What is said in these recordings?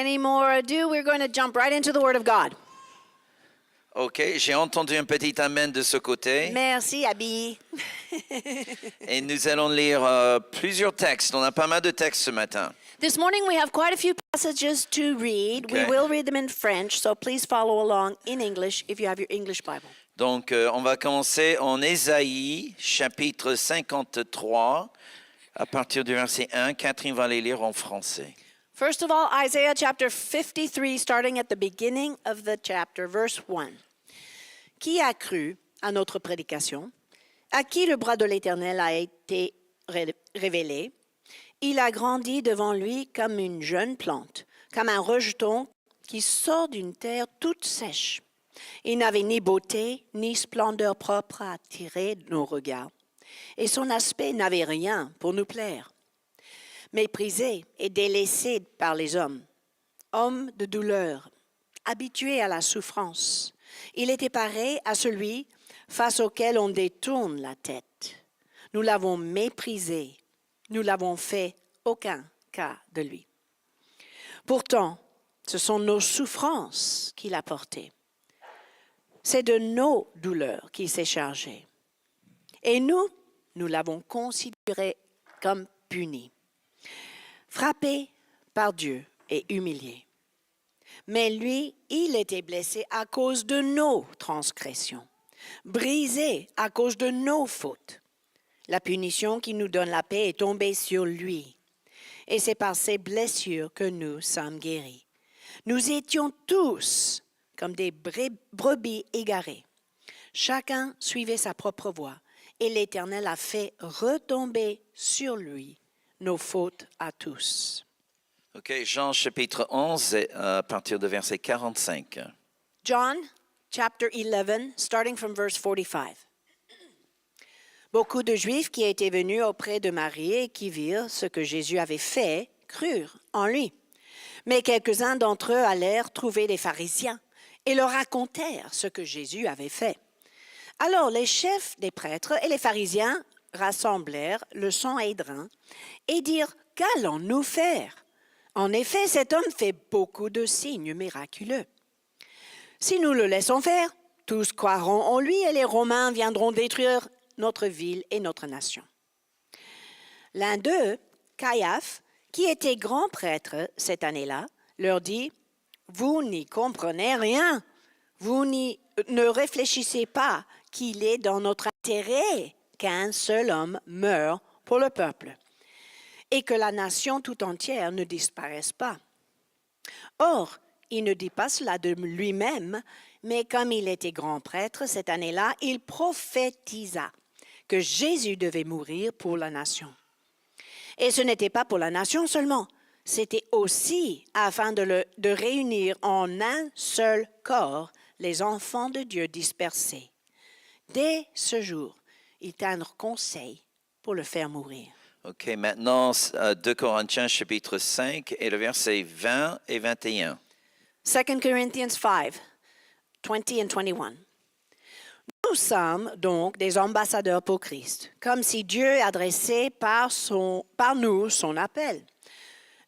any more ado, we're going to jump right into the Word of God. OK, j'ai entendu un petit amen de ce côté. Merci, Abby. Et nous allons lire plusieurs textes. On a pas mal de textes ce matin. This morning we have quite a few passages to read. Okay. We will read them in French, so please follow along in English if you have your English Bible. Donc, on va commencer en Ésaïe, chapitre 53, à partir du verset 1. Catherine va les lire en français. First of all, Isaiah chapter 53, starting at the beginning of the chapter, verse 1. Qui a cru à notre prédication? À qui le bras de l'Éternel a été révélé? Il a grandi devant lui comme une jeune plante, comme un rejeton qui sort d'une terre toute sèche. Il n'avait ni beauté, ni splendeur propre à attirer nos regards, et son aspect n'avait rien pour nous plaire. Méprisé et délaissé par les hommes, homme de douleur, habitué à la souffrance, il était pareil à celui face auquel on détourne la tête. Nous l'avons méprisé, nous l'avons fait aucun cas de lui. Pourtant, ce sont nos souffrances qu'il a portées. C'est de nos douleurs qu'il s'est chargé. Et nous l'avons considéré comme puni. Frappé par Dieu et humilié. Mais lui, il était blessé à cause de nos transgressions, brisé à cause de nos fautes. La punition qui nous donne la paix est tombée sur lui. Et c'est par ses blessures que nous sommes guéris. Nous étions tous comme des brebis égarées. Chacun suivait sa propre voie, et l'Éternel a fait retomber sur lui nos fautes à tous. OK, Jean chapitre 11, à partir de verset 45. John chapter 11, starting from verse 45. Beaucoup de Juifs qui étaient venus auprès de Marie et qui virent ce que Jésus avait fait, crurent en lui. Mais quelques-uns d'entre eux allèrent trouver les pharisiens et leur racontèrent ce que Jésus avait fait. Alors les chefs des prêtres et les pharisiens rassemblèrent le Sanhédrin et dirent « Qu'allons-nous faire? En effet, cet homme fait beaucoup de signes miraculeux. Si nous le laissons faire, tous croiront en lui et les Romains viendront détruire notre ville et notre nation. » L'un d'eux, Caiaphe, qui était grand prêtre cette année-là, leur dit « Vous n'y comprenez rien, vous ne réfléchissez pas qu'il est dans notre intérêt qu'un seul homme meure pour le peuple et que la nation tout entière ne disparaisse pas. Or, il ne dit pas cela de lui-même, mais comme il était grand prêtre cette année-là, il prophétisa que Jésus devait mourir pour la nation. Et ce n'était pas pour la nation seulement, c'était aussi afin de réunir en un seul corps les enfants de Dieu dispersés. Dès ce jour, ils tinrent conseil pour le faire mourir. OK, maintenant 2 Corinthiens chapitre 5 et le verset 20 et 21. 2 Corinthians 5, 20 and 21. Nous sommes donc des ambassadeurs pour Christ, comme si Dieu adressait par nous son appel.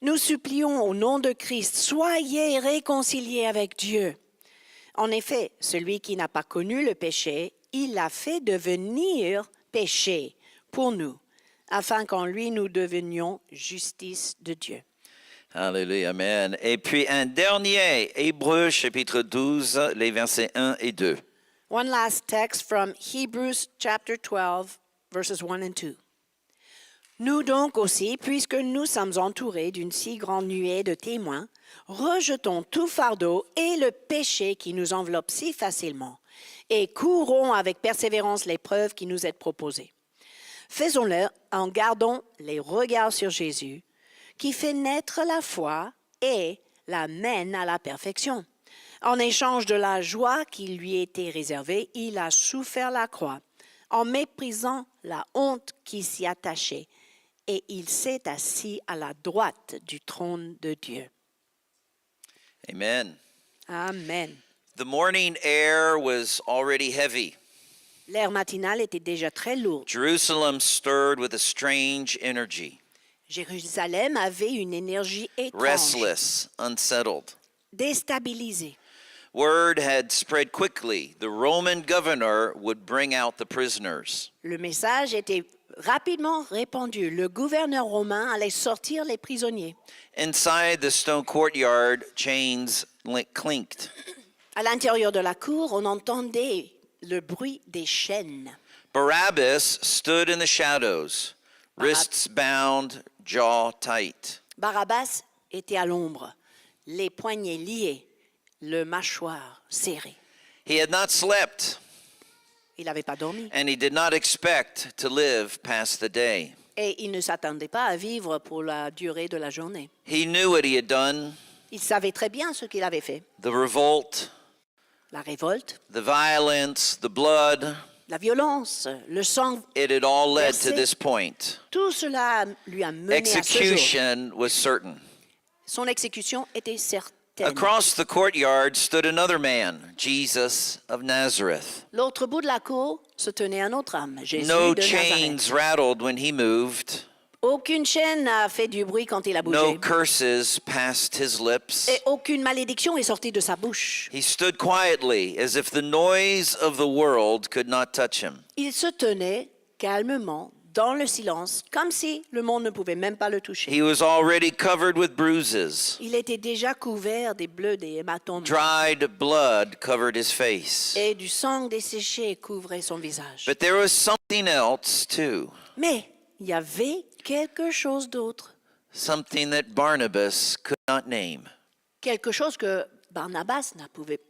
Nous supplions au nom de Christ, soyez réconciliés avec Dieu. En effet, celui qui n'a pas connu le péché, il l'a fait devenir péché pour nous, afin qu'en lui nous devenions justice de Dieu. Alléluia, amen. Et puis un dernier, Hébreux chapitre 12, les versets 1 et 2. One last text from Hebrews chapter 12, verses 1 and 2. Nous donc aussi, puisque nous sommes entourés d'une si grande nuée de témoins, rejetons tout fardeau et le péché qui nous enveloppe si facilement, et courons avec persévérance l'épreuve qui nous est proposée. Faisons-le en gardant les regards sur Jésus, qui fait naître la foi et la mène à la perfection. En échange de la joie qui lui était réservée, il a souffert la croix, en méprisant la honte qui s'y attachait, et il s'est assis à la droite du trône de Dieu. Amen. Amen. The morning air was already heavy. L'air matinal était déjà très lourd. Jerusalem stirred with a strange energy. Jérusalem avait une énergie étrange, restless, unsettled. déstabilisée. Word had spread quickly. The Roman governor would bring out the prisoners. Le message était rapidement répandu. Le gouverneur romain allait sortir les prisonniers. Inside the stone courtyard, chains clinked. À l'intérieur de la cour, on entendait le bruit des chaînes. Barabbas stood in the shadows, wrists bound, jaw tight. Barabbas était à l'ombre, les poignets liés, le mâchoire serré. He had not slept, Il n'avait pas dormi and he did not expect to live past the day. et il ne s'attendait pas à vivre pour la durée de la journée. He knew what he had done, Il savait très bien ce qu'il avait fait. the revolt, La révolte, the violence, the blood. la violence, le sang, It had all led to Versé. this point. tout cela lui a mené à ce jour. Execution was certain. Son exécution était certaine. Across the courtyard stood another man, Jesus of Nazareth. L'autre bout de la cour se tenait un autre homme, Jésus No de Nazareth. chains rattled when he moved. Aucune chaîne n'a fait du bruit quand il a bougé. No curses passed his lips. Et aucune malédiction est sortie de sa bouche. He stood quietly as if the noise of the world could not touch him. Il se tenait calmement dans le silence, comme si le monde ne pouvait même pas le toucher. He was already covered with bruises. Il était déjà couvert des bleus, des hématomes, Dried blood covered his face. et du sang desséché couvrait son visage. But there was something else too. Mais il y avait quelque chose d'autre, Something that Barnabas could not name. quelque chose que Barnabas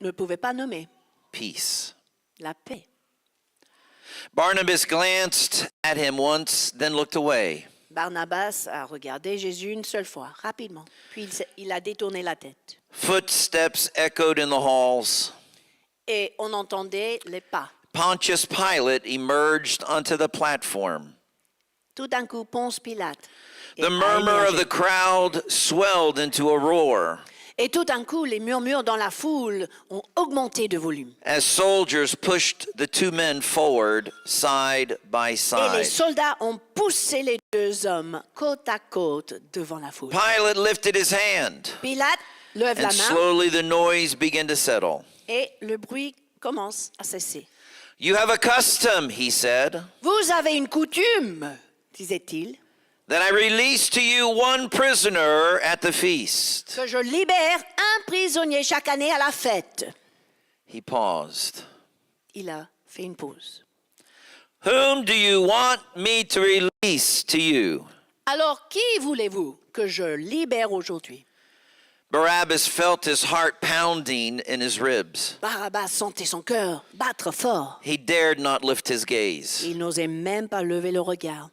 ne pouvait pas nommer, Peace. la paix. Barnabas glanced at him once, then looked away. Barnabas a regardé Jésus une seule fois, rapidement, puis il a détourné la tête. Footsteps echoed in the halls. Et on entendait les pas. Pontius Pilate emerged onto the platform. Tout d'un coup, Ponce Pilate The a murmur of émergé. the crowd swelled into a roar Et tout d'un coup, les murmures dans la foule ont augmenté de volume. as soldiers pushed the two men forward side by Et les side. soldats ont poussé les deux hommes côte à côte devant la foule. Pilate lifted his hand, Pilate lève la and main slowly the noise began to settle. et le bruit commence à cesser. You have a custom, he said, Vous avez une coutume, disait-il, that I release to you one prisoner at the feast. que je libère un prisonnier chaque année à la fête. He paused. Il a fait une pause. Whom do you want me to release to you? Alors, qui voulez-vous que je libère aujourd'hui? Barabbas felt his heart pounding in his ribs. Barabbas sentait son cœur battre fort. He dared not lift his gaze. Il n'osait même pas lever le regard.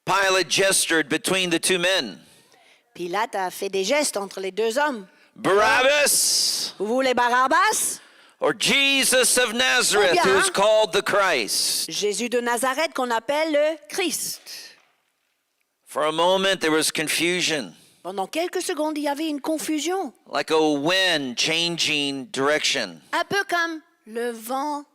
Pilate gestured between the two men. Pilate a fait des gestes entre les deux hommes. Barabbas Vous voulez Barabbas? or Jesus of Nazareth, Ou bien- who is called the Christ? Jésus de Nazareth qu'on appelle le Christ. For a moment there was confusion, Pendant quelques secondes, il y avait une confusion. like a wind changing direction. Un peu comme le vent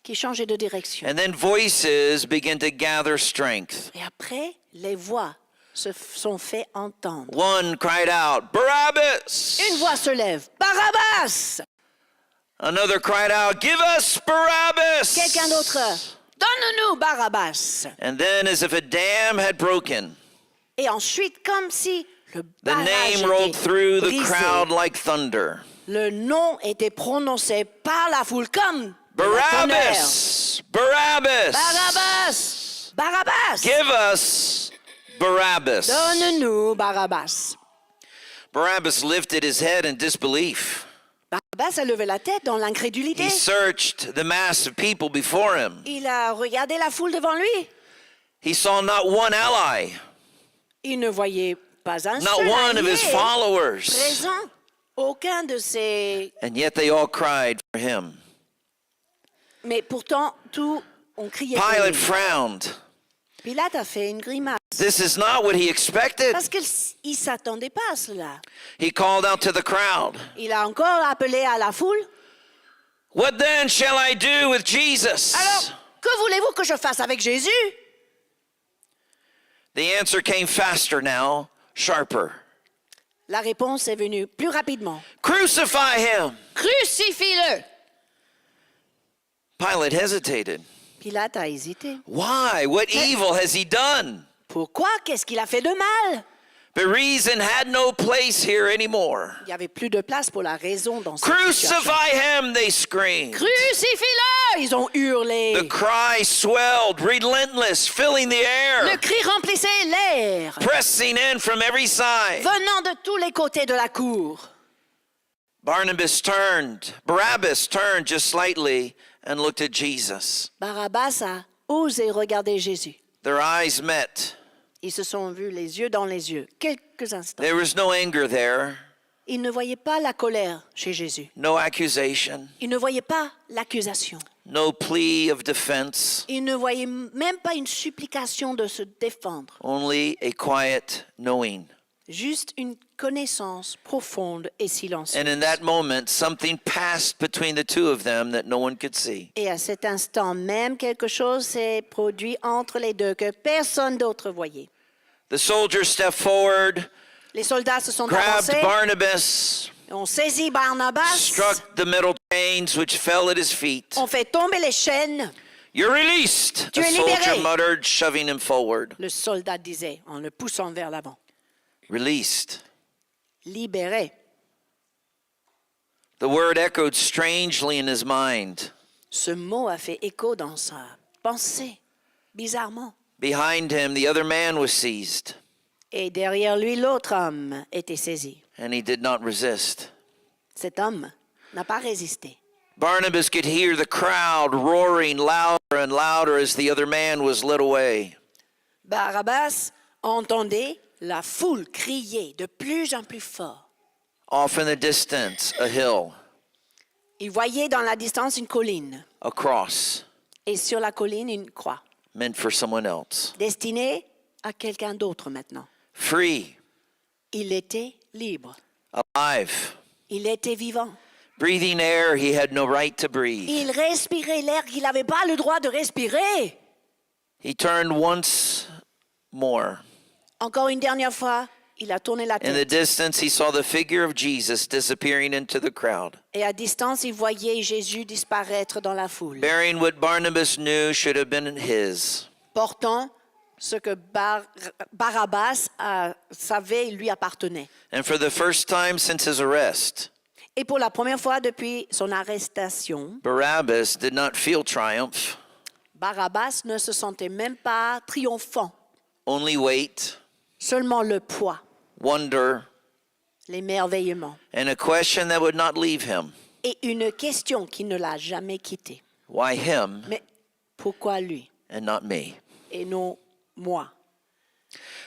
qui changeait de direction. And then voices began to gather strength. Et après, les voix se sont fait entendre. One cried out, Barabbas! Une voix se lève. Barabbas! Another cried out, Give us Barabbas! Quelqu'un d'autre. Donne-nous Barabbas. And then, as if a dam had broken, Et ensuite, comme si le the barrage name rolled était through the brisé, crowd like thunder. le nom était prononcé par la foule comme de la tonnerre. Barabbas! Barabbas! Barabbas! Barabbas! Give us Barabbas! Donne-nous Barabbas. Barabbas lifted his head in disbelief. Barabbas a levé la tête dans l'incrédulité. He searched the mass of people before him. Il a regardé la foule devant lui. He saw not one ally, Il ne voyait pas un not seul one of allié his followers. présent. Aucun de ses... And yet they all cried for him. Mais pourtant, tous ont crié pour Pilate lui. frowned. Pilate a fait une grimace. This is not what he expected. Parce qu'il ne s'attendait pas à cela. He called out to the crowd, Il a encore appelé à la foule. What then shall I do with Jesus? Alors, que voulez-vous que je fasse avec Jésus? The answer came faster now, sharper. La réponse est venue plus rapidement. Crucify him. Crucifie-le! Pilate hesitated. Pilate a hésité. Why? What evil has he done? Pourquoi? Qu'est-ce qu'il a fait de mal? But reason had no place here anymore. Il n'y avait plus de place pour la raison dans cette situation. Crucify him, they screamed. Crucifie-le! Ils ont hurlé. The cry swelled, relentless, filling the air, Le cri remplissait l'air, pressing in from every side. venant de tous les côtés de la cour. Barabbas turned just slightly and looked at Jesus. Barabbas a osé regarder Jésus. Their eyes met. Ils se sont vus les yeux dans les yeux, quelques instants. There was no anger there, Ils ne voyaient pas la colère chez Jésus. no accusation, Ils ne voyaient pas l'accusation. no plea of defense, Ils ne voyaient même pas une supplication de se défendre. only a quiet knowing. Juste une connaissance profonde et silencieuse. And in that moment, something passed between the two of them that no one could see. Et à cet instant même, quelque chose s'est produit entre les deux que personne d'autre voyait. The soldiers stepped forward, Les soldats se sont grabbed avancés, Barnabas, ont saisi Barnabas, struck the metal chains which fell at his feet. ont fait tomber les chaînes. You're released, Tu a es soldier libéré. muttered, shoving him forward. Le soldat disait en le poussant vers l'avant. Released. Libéré. The word echoed strangely in his mind. Ce mot a fait écho dans sa pensée, bizarrement. Behind him, the other man was seized, Et derrière lui, l'autre homme était saisi. and he did not resist. Cet homme n'a pas résisté. Barnabas could hear the crowd roaring louder and louder as the other man was led away. Barabbas entendait la foule crier de plus en plus fort. Off in the distance, a hill, Il voyait dans la distance une colline, a cross, et sur la colline une croix, meant for someone else. destinée à quelqu'un d'autre maintenant. Free, Il était libre, alive, il était vivant. breathing air he had no right to breathe. Il respirait l'air qu'il n'avait pas le droit de respirer. He turned once more. Encore une dernière fois, il a tourné la In the tête. distance, he saw the figure of Jesus disappearing into the crowd, Et à distance, il voyait Jésus disparaître dans la foule, bearing what Barnabas knew should have been his. portant ce que Barabbas savait lui appartenait. And for the first time since his arrest, Et pour la première fois depuis son arrestation, Barabbas did not feel triumph, Barabbas ne se sentait même pas triomphant, only weight, seulement le poids, wonder, l'émerveillement and a question that would not leave him. et une question qui ne l'a jamais quitté. Why him Mais pourquoi lui and not me? et non moi?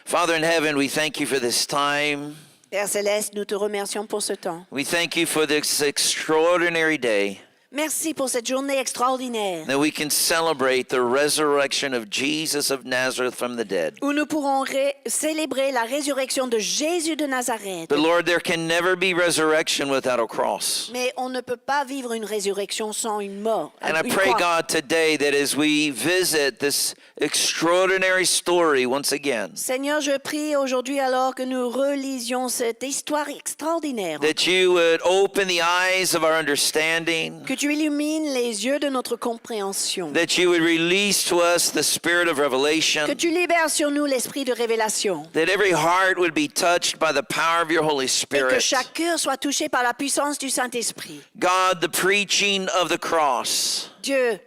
Father in heaven, we thank you for this time. Père Céleste, nous te remercions pour ce temps. We thank you for this extraordinary day Merci pour cette journée extraordinaire that we can celebrate the resurrection of Jesus of Nazareth from the dead. où nous pourrons célébrer la résurrection de Jésus de Nazareth. But Lord, there can never be resurrection without a cross. Mais on ne peut pas vivre une résurrection sans une mort. And I une pray, croix. God, today that as we visit this extraordinary story once again, Seigneur, je prie aujourd'hui alors que nous relisions cette histoire extraordinaire, that you would open the eyes of our understanding, que tu illumines les yeux de notre compréhension, that you would release to us the spirit of que revelation, tu libères sur nous l'esprit de révélation that every heart would be touched by the power of your Holy et que Spirit. chaque cœur soit touché par la puissance du Saint-Esprit. God, the preaching of the cross Dieu,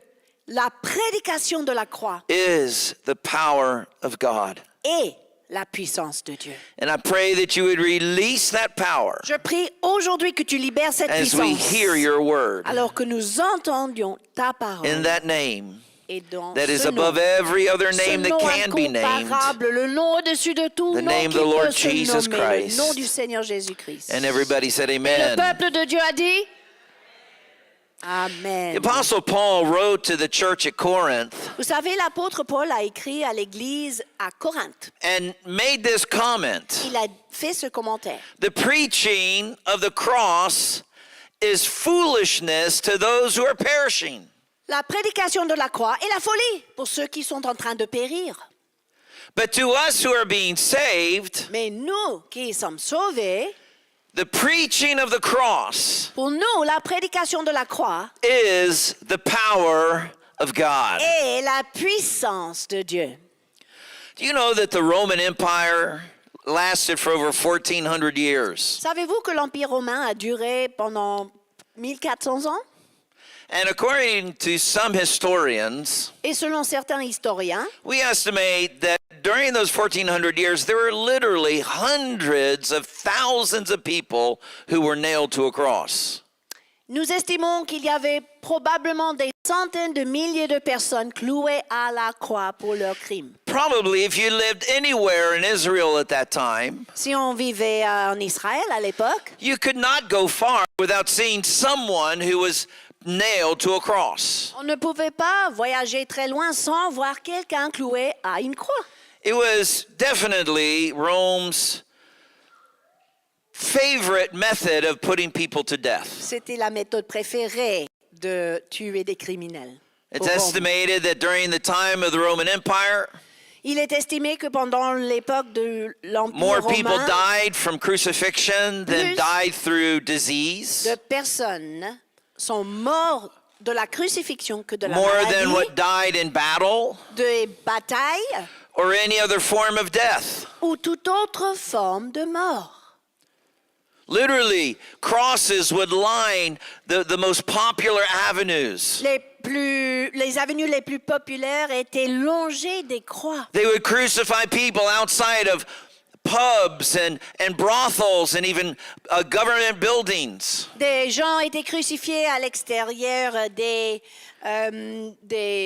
la prédication de la croix is the power of God. est la puissance de Dieu. And I pray that you would release that power Je prie aujourd'hui que tu libères cette as we puissance hear your word alors que nous entendions ta in parole. that name Et dans that is ce nom, above every other ce name that nom can be named, incomparable, le nom au-dessus de tout the nom name qui of the Lord peut se Jesus nommer, Christ. le nom du Seigneur Jésus-Christ. and everybody said Et le amen. peuple de Dieu a dit Amen. The Apostle Paul wrote to the church at Corinth Vous savez, l'apôtre Paul a écrit à l'église à Corinthe. and made this comment. Il a fait ce commentaire. The preaching of the cross is foolishness to those who are perishing, La prédication de la croix est la folie pour ceux qui sont en train de périr. But to us who are being saved, Mais nous qui sommes sauvés, the preaching of the cross pour nous, la prédication de la croix is the power of God. est la puissance de Dieu. Do you know that the Roman Empire lasted for over 1,400 years? Savez-vous que l'Empire romain a duré pendant 1400 ans? And according to some historians, Et selon certains historiens, we estimate that during those 1,400 years, there were literally hundreds of thousands of people who were nailed to a cross. nous estimons qu'il y avait probablement des centaines de milliers de personnes clouées à la croix pour leurs crimes. Probably if you lived anywhere in Israel at that time, Si on vivait en Israël à l'époque, you could not go far without seeing someone who was nailed to a cross. on ne pouvait pas voyager très loin sans voir quelqu'un cloué à une croix. It was definitely Rome's favorite method of putting people to death. C'était la méthode préférée de tuer des criminels. It's au Rome. estimated that during the time of the Roman Empire, Il est estimé que pendant l'époque de l'Empire more people romain, died from crucifixion than Plus died through disease. de personnes sont mortes de la crucifixion que de la More maladie, than what died in battle des batailles or any other form of death. ou toute autre forme de mort. Literally, crosses would line the most popular avenues. Les avenues les plus populaires étaient longées des croix. They would crucify people outside of pubs and brothels and even government buildings. Des gens étaient crucifiés à l'extérieur des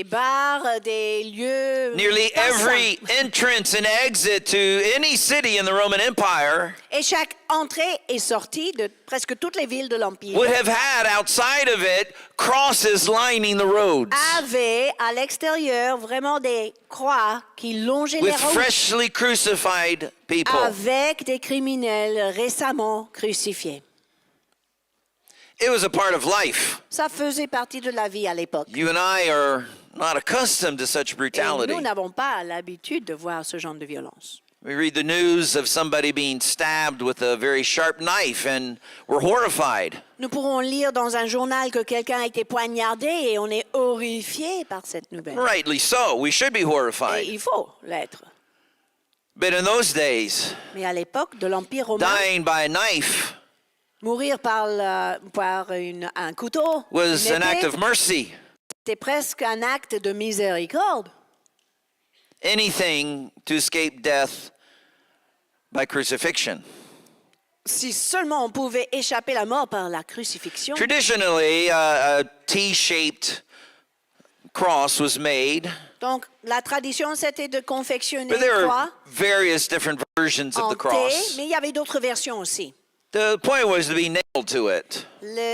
bars, des lieux. Nearly passants. every entrance and exit to any city in the Roman Empire Et chaque entrée et sortie de presque toutes les villes de l'Empire would have had outside of it crosses lining the roads avait à l'extérieur vraiment des croix qui longeaient les with routes freshly crucified people. avec des criminels récemment crucifiés. It was a part of life. Ça faisait partie de la vie à l'époque. You and I are not accustomed to such Et brutality. nous n'avons pas l'habitude de voir ce genre de violence. We read the news of somebody being stabbed with a very sharp knife and we're horrified. Nous pourrons lire dans un journal que quelqu'un a été poignardé et on est horrifié par cette nouvelle. Rightly so. We should be Et horrified. il faut l'être. But in those days, Mais à l'époque de l'Empire romain, dying by a knife mourir par un couteau, was une an act épée, of mercy. c'était presque un acte de miséricorde. Anything to escape death by crucifixion. Si seulement on pouvait échapper la mort par la crucifixion. Traditionally, a T-shaped cross was made, Donc, la tradition, c'était de confectionner but there une croix are various different versions of en the T, cross. mais il y avait d'autres versions aussi. The point was to be nailed to it.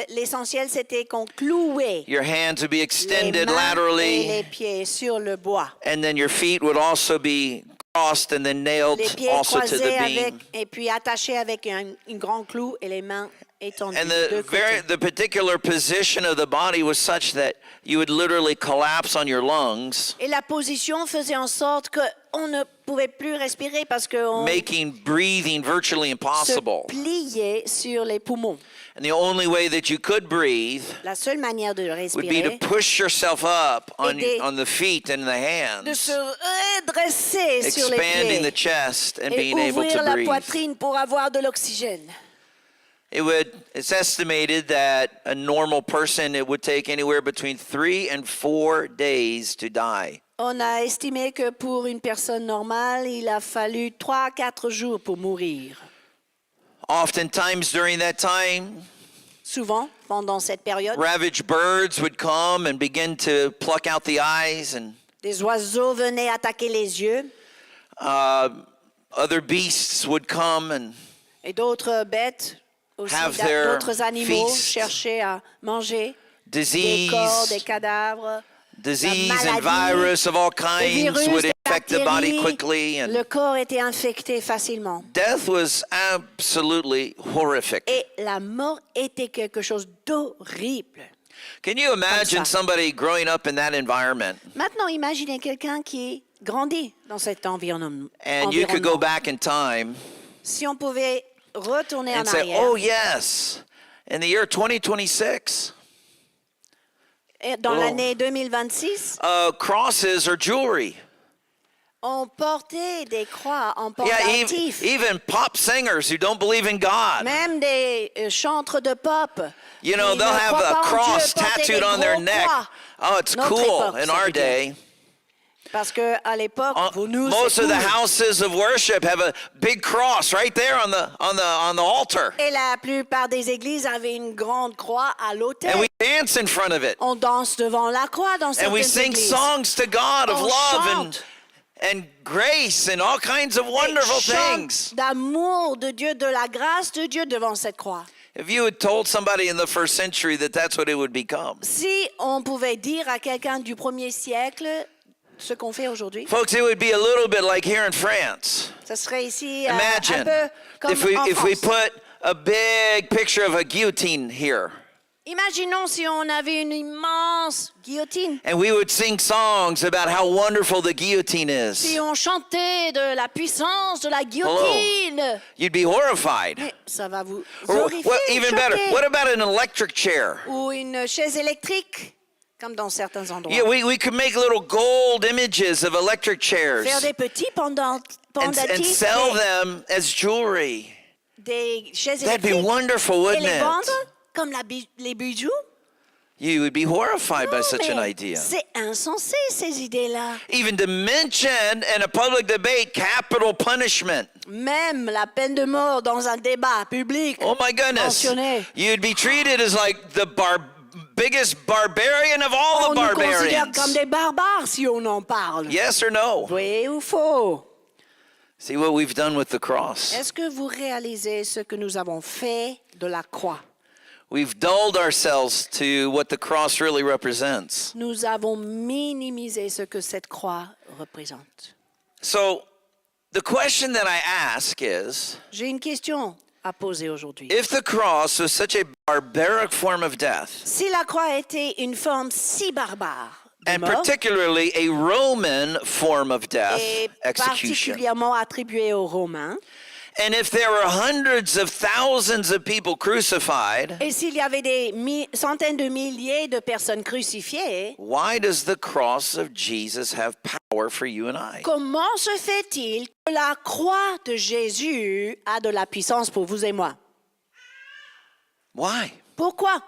L'essentiel, c'était qu'on clouait Your hands would be les extended mains et les laterally, pieds sur le bois. and then your feet would also be crossed and then nailed Les pieds also to the croisés avec, beam. et puis attachés avec un grand clou et les mains étendues And de côté. the particular position of the body was such that you would literally collapse on your lungs, Et la position faisait en sorte qu'on ne pouvait plus respirer parce qu'on making breathing virtually se impossible. pliait sur les poumons. And the only way that you could breathe La seule manière de would be to respirer, push yourself up Et on the feet and the de hands, se redresser sur les expanding the pieds chest and et being able ouvrir to la breathe. poitrine pour avoir de l'oxygène. It's estimated that a normal person, it would take anywhere between 3 and 4 days to die. On a estimé que pour une personne normale, il a fallu 3 à 4 jours pour mourir. Oftentimes during that time, Souvent, pendant cette période, ravaged birds would come and begin to pluck out the eyes, and des oiseaux venaient attaquer les yeux other beasts would come and et d'autres bêtes, aussi Have their d'autres animaux feast. cherchaient à manger des disease, corps, des cadavres. disease La and maladie, virus of all Des kinds virus, would des infect the body bactéries, quickly, and le corps était infecté facilement. death was absolutely horrific. Et la mort était quelque chose d'horrible. Can you imagine ça. somebody growing up in that environment? Maintenant, imaginez quelqu'un qui grandi dans cet environnement. And you could go back in time Si on pouvait retourner en and say, arrière, oh, yes, in the year 2026, et dans l'année 2026, crosses are jewelry. on portait des croix en Yeah, pendentif. even pop singers who don't believe in God. Même des chantres de pop. You know, qui they'll ne have croient a pas en cross Dieu, portaient tattooed des on their gros neck. croix. Oh, it's Notre cool époque, in ça our veut dire. day. Parce qu'à l'époque, pour nous, Most c'est of the cool. houses of worship have a big cross right there on the altar. Et la plupart des églises avaient une grande croix à l'autel. And we dance in front of it. On danse devant la croix dans And we certaines sing églises. songs to God of On love chante. and grace and all kinds of wonderful Et chante things. d'amour de Dieu, de la grâce de Dieu devant cette croix. If you had told somebody in the first century that that's what it would become, Si on pouvait dire à quelqu'un du 1er siècle ce qu'on fait aujourd'hui, folks, it would be a little bit like here in France. ce serait ici un Imagine peu comme if we en France. put a big picture of a guillotine here, Imaginons si on avait une immense guillotine. and we would sing songs about how wonderful the guillotine Si is. on chantait de la puissance de la guillotine, You'd be horrified. mais ça va vous Or, horrifier, well, even better, choquer. what about an electric chair? Ou une chaise électrique, comme dans certains endroits. Yeah, we could make little gold images of electric chairs Faire des petits and pendentifs, sell them as jewelry. des chaises That'd be électriques wonderful, et wouldn't les it? vendre comme les bijoux. You would be horrified by Non, such an mais idea. c'est insensé, ces idées-là. Even to mention in a public debate capital punishment. Même la peine de mort dans un débat public. Oh my goodness. Mentionné. You'd be treated as like the biggest barbarian of all On the nous considère barbarians. comme des barbares si on en parle. Yes or no? Vrai ou faux? See what we've done with the cross. Est-ce que vous réalisez ce que nous avons fait de la croix? We've dulled ourselves to what the cross really represents. Nous avons minimisé ce que cette croix représente. So the question that I ask is, J'ai une question à poser aujourd'hui. if the cross was such a barbaric form of death, Si la croix était une forme si barbare de and mort, particularly a Roman form of death, et execution, particulièrement attribuée aux Romains, and if there were hundreds of thousands of people crucified, et s'il y avait des centaines de milliers de personnes crucifiées, why does the cross of Jesus have power for you and I? comment se fait-il que la croix de Jésus a de la puissance pour vous et moi? Why? Pourquoi?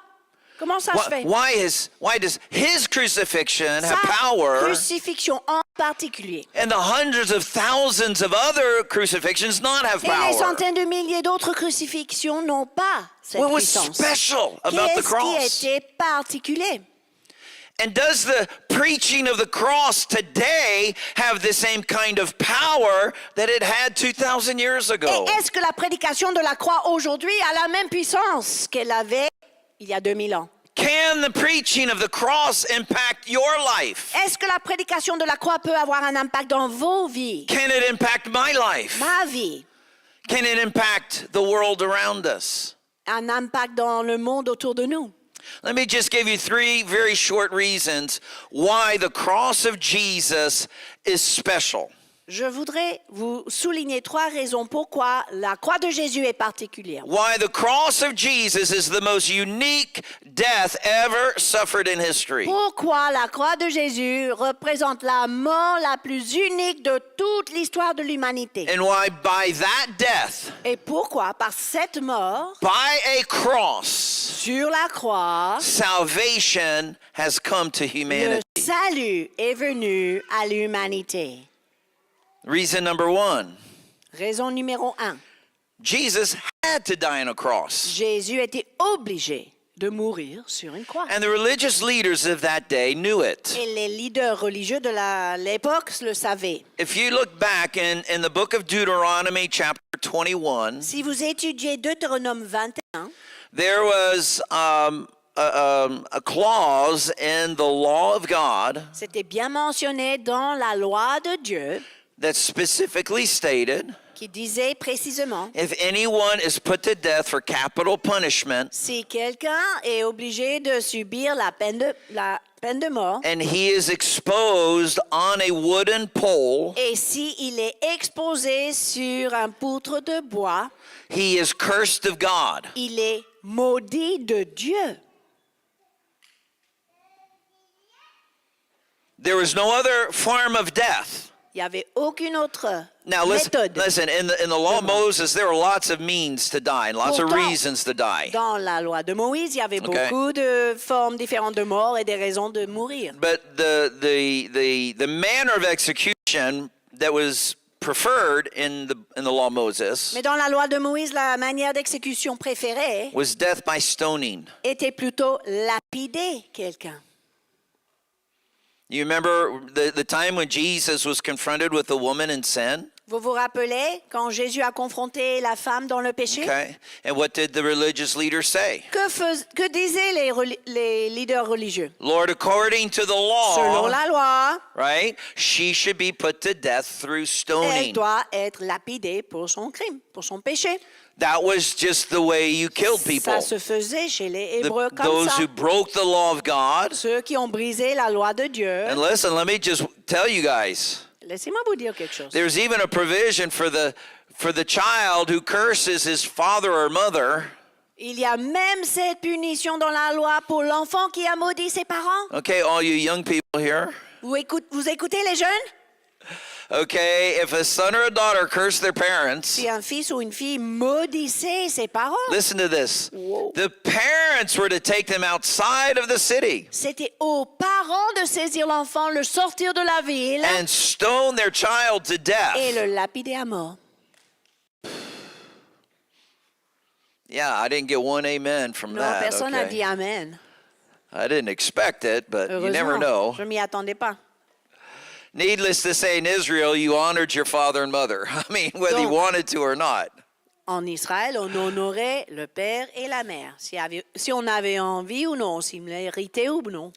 Comment ça se fait? Why does his crucifixion have Sa power crucifixion en particulier. and the hundreds of thousands of other crucifixions not have Et les power? centaines de milliers d'autres crucifixions n'ont pas cette What was puissance. special about the Qu'est-ce cross? qui était particulier? And does the preaching of the cross today have the same kind of power that it had 2,000 years ago? Et est-ce que la prédication de la croix aujourd'hui a la même puissance qu'elle avait il y a 2000 ans? Can the preaching of the cross impact your life? Est-ce que la prédication de la croix peut avoir un impact dans vos vies? Can it impact my life? Ma vie? Can it impact the world around us? Un impact dans le monde autour de nous? Let me just give you 3 very short reasons why the cross of Jesus is special. Je voudrais vous souligner 3 raisons pourquoi la croix de Jésus est particulière. Why the cross of Jesus is the most unique death ever suffered in history. Pourquoi la croix de Jésus représente la mort la plus unique de toute l'histoire de l'humanité. And why by that death, Et pourquoi, par cette mort, by a cross, sur la croix, salvation has come to le humanity. salut est venu à l'humanité. Reason number 1, Raison numéro 1. Jesus had to die on a cross. Jésus était obligé de mourir sur une croix. And the religious leaders of that day knew it. Et les leaders religieux de l'époque le savaient. If you look back in the book of Deuteronomy chapter 21, Si vous étudiez Deutéronome 21, there was a clause in the law of God c'était bien mentionné dans la loi de Dieu that specifically stated qui disait précisément, if anyone is put to death for capital punishment, si quelqu'un est obligé de subir la peine de mort, and he is exposed on a wooden pole, et si il est exposé sur un poutre de bois, he is cursed of God. il est maudit de Dieu. There was no other form of death. Il n'y avait aucune autre Now méthode. listen. In the law of Moses, there were lots of means to die and lots of Pourtant, reasons to die. Dans la loi de Moïse, il y avait Okay. beaucoup de formes différentes de mort et des raisons de mourir. But the manner of execution that was preferred in the law of Moses Mais dans la loi de Moïse, la manière d'exécution préférée was death by stoning. était plutôt lapider quelqu'un. You remember the time when Jesus was confronted with a woman in sin? Vous vous rappelez quand Jésus a confronté la femme dans le péché? Okay. And what did the religious leaders say? Que disaient les leaders religieux? Lord, according to the Selon law, la loi, right, she should be put to death through elle stoning. doit être lapidée pour son crime, pour son péché. That was just the way you killed people. Ça se faisait chez les Hébreux comme Those ça. who broke the law of God. Ceux qui ont brisé la loi de Dieu. And listen, let me just tell you guys. Laissez-moi vous dire quelque chose. There's even a provision for the child who curses his father or mother. Il y a même cette punition dans la loi pour l'enfant qui a maudit ses parents. Okay, all you young people here. Vous écoutez les jeunes? Okay, if a son or a daughter curse their parents, Si un fils ou une fille maudissait ses parents, listen to this. Whoa. The parents were to take them outside of the city c'était aux parents de saisir l'enfant, le sortir de la ville and stone their child to et death. le lapider à mort. Yeah, I didn't get one amen from Non, that. personne n'a Okay. dit Amen. I didn't expect it, but you never Heureusement, know. je m'y attendais pas. Needless to say, in Israel, you honored your father and mother. I mean, whether you Donc- wanted to or not. En Israël, on honorait le père et la mère, si on avait envie ou non, s'ils méritaient ou non.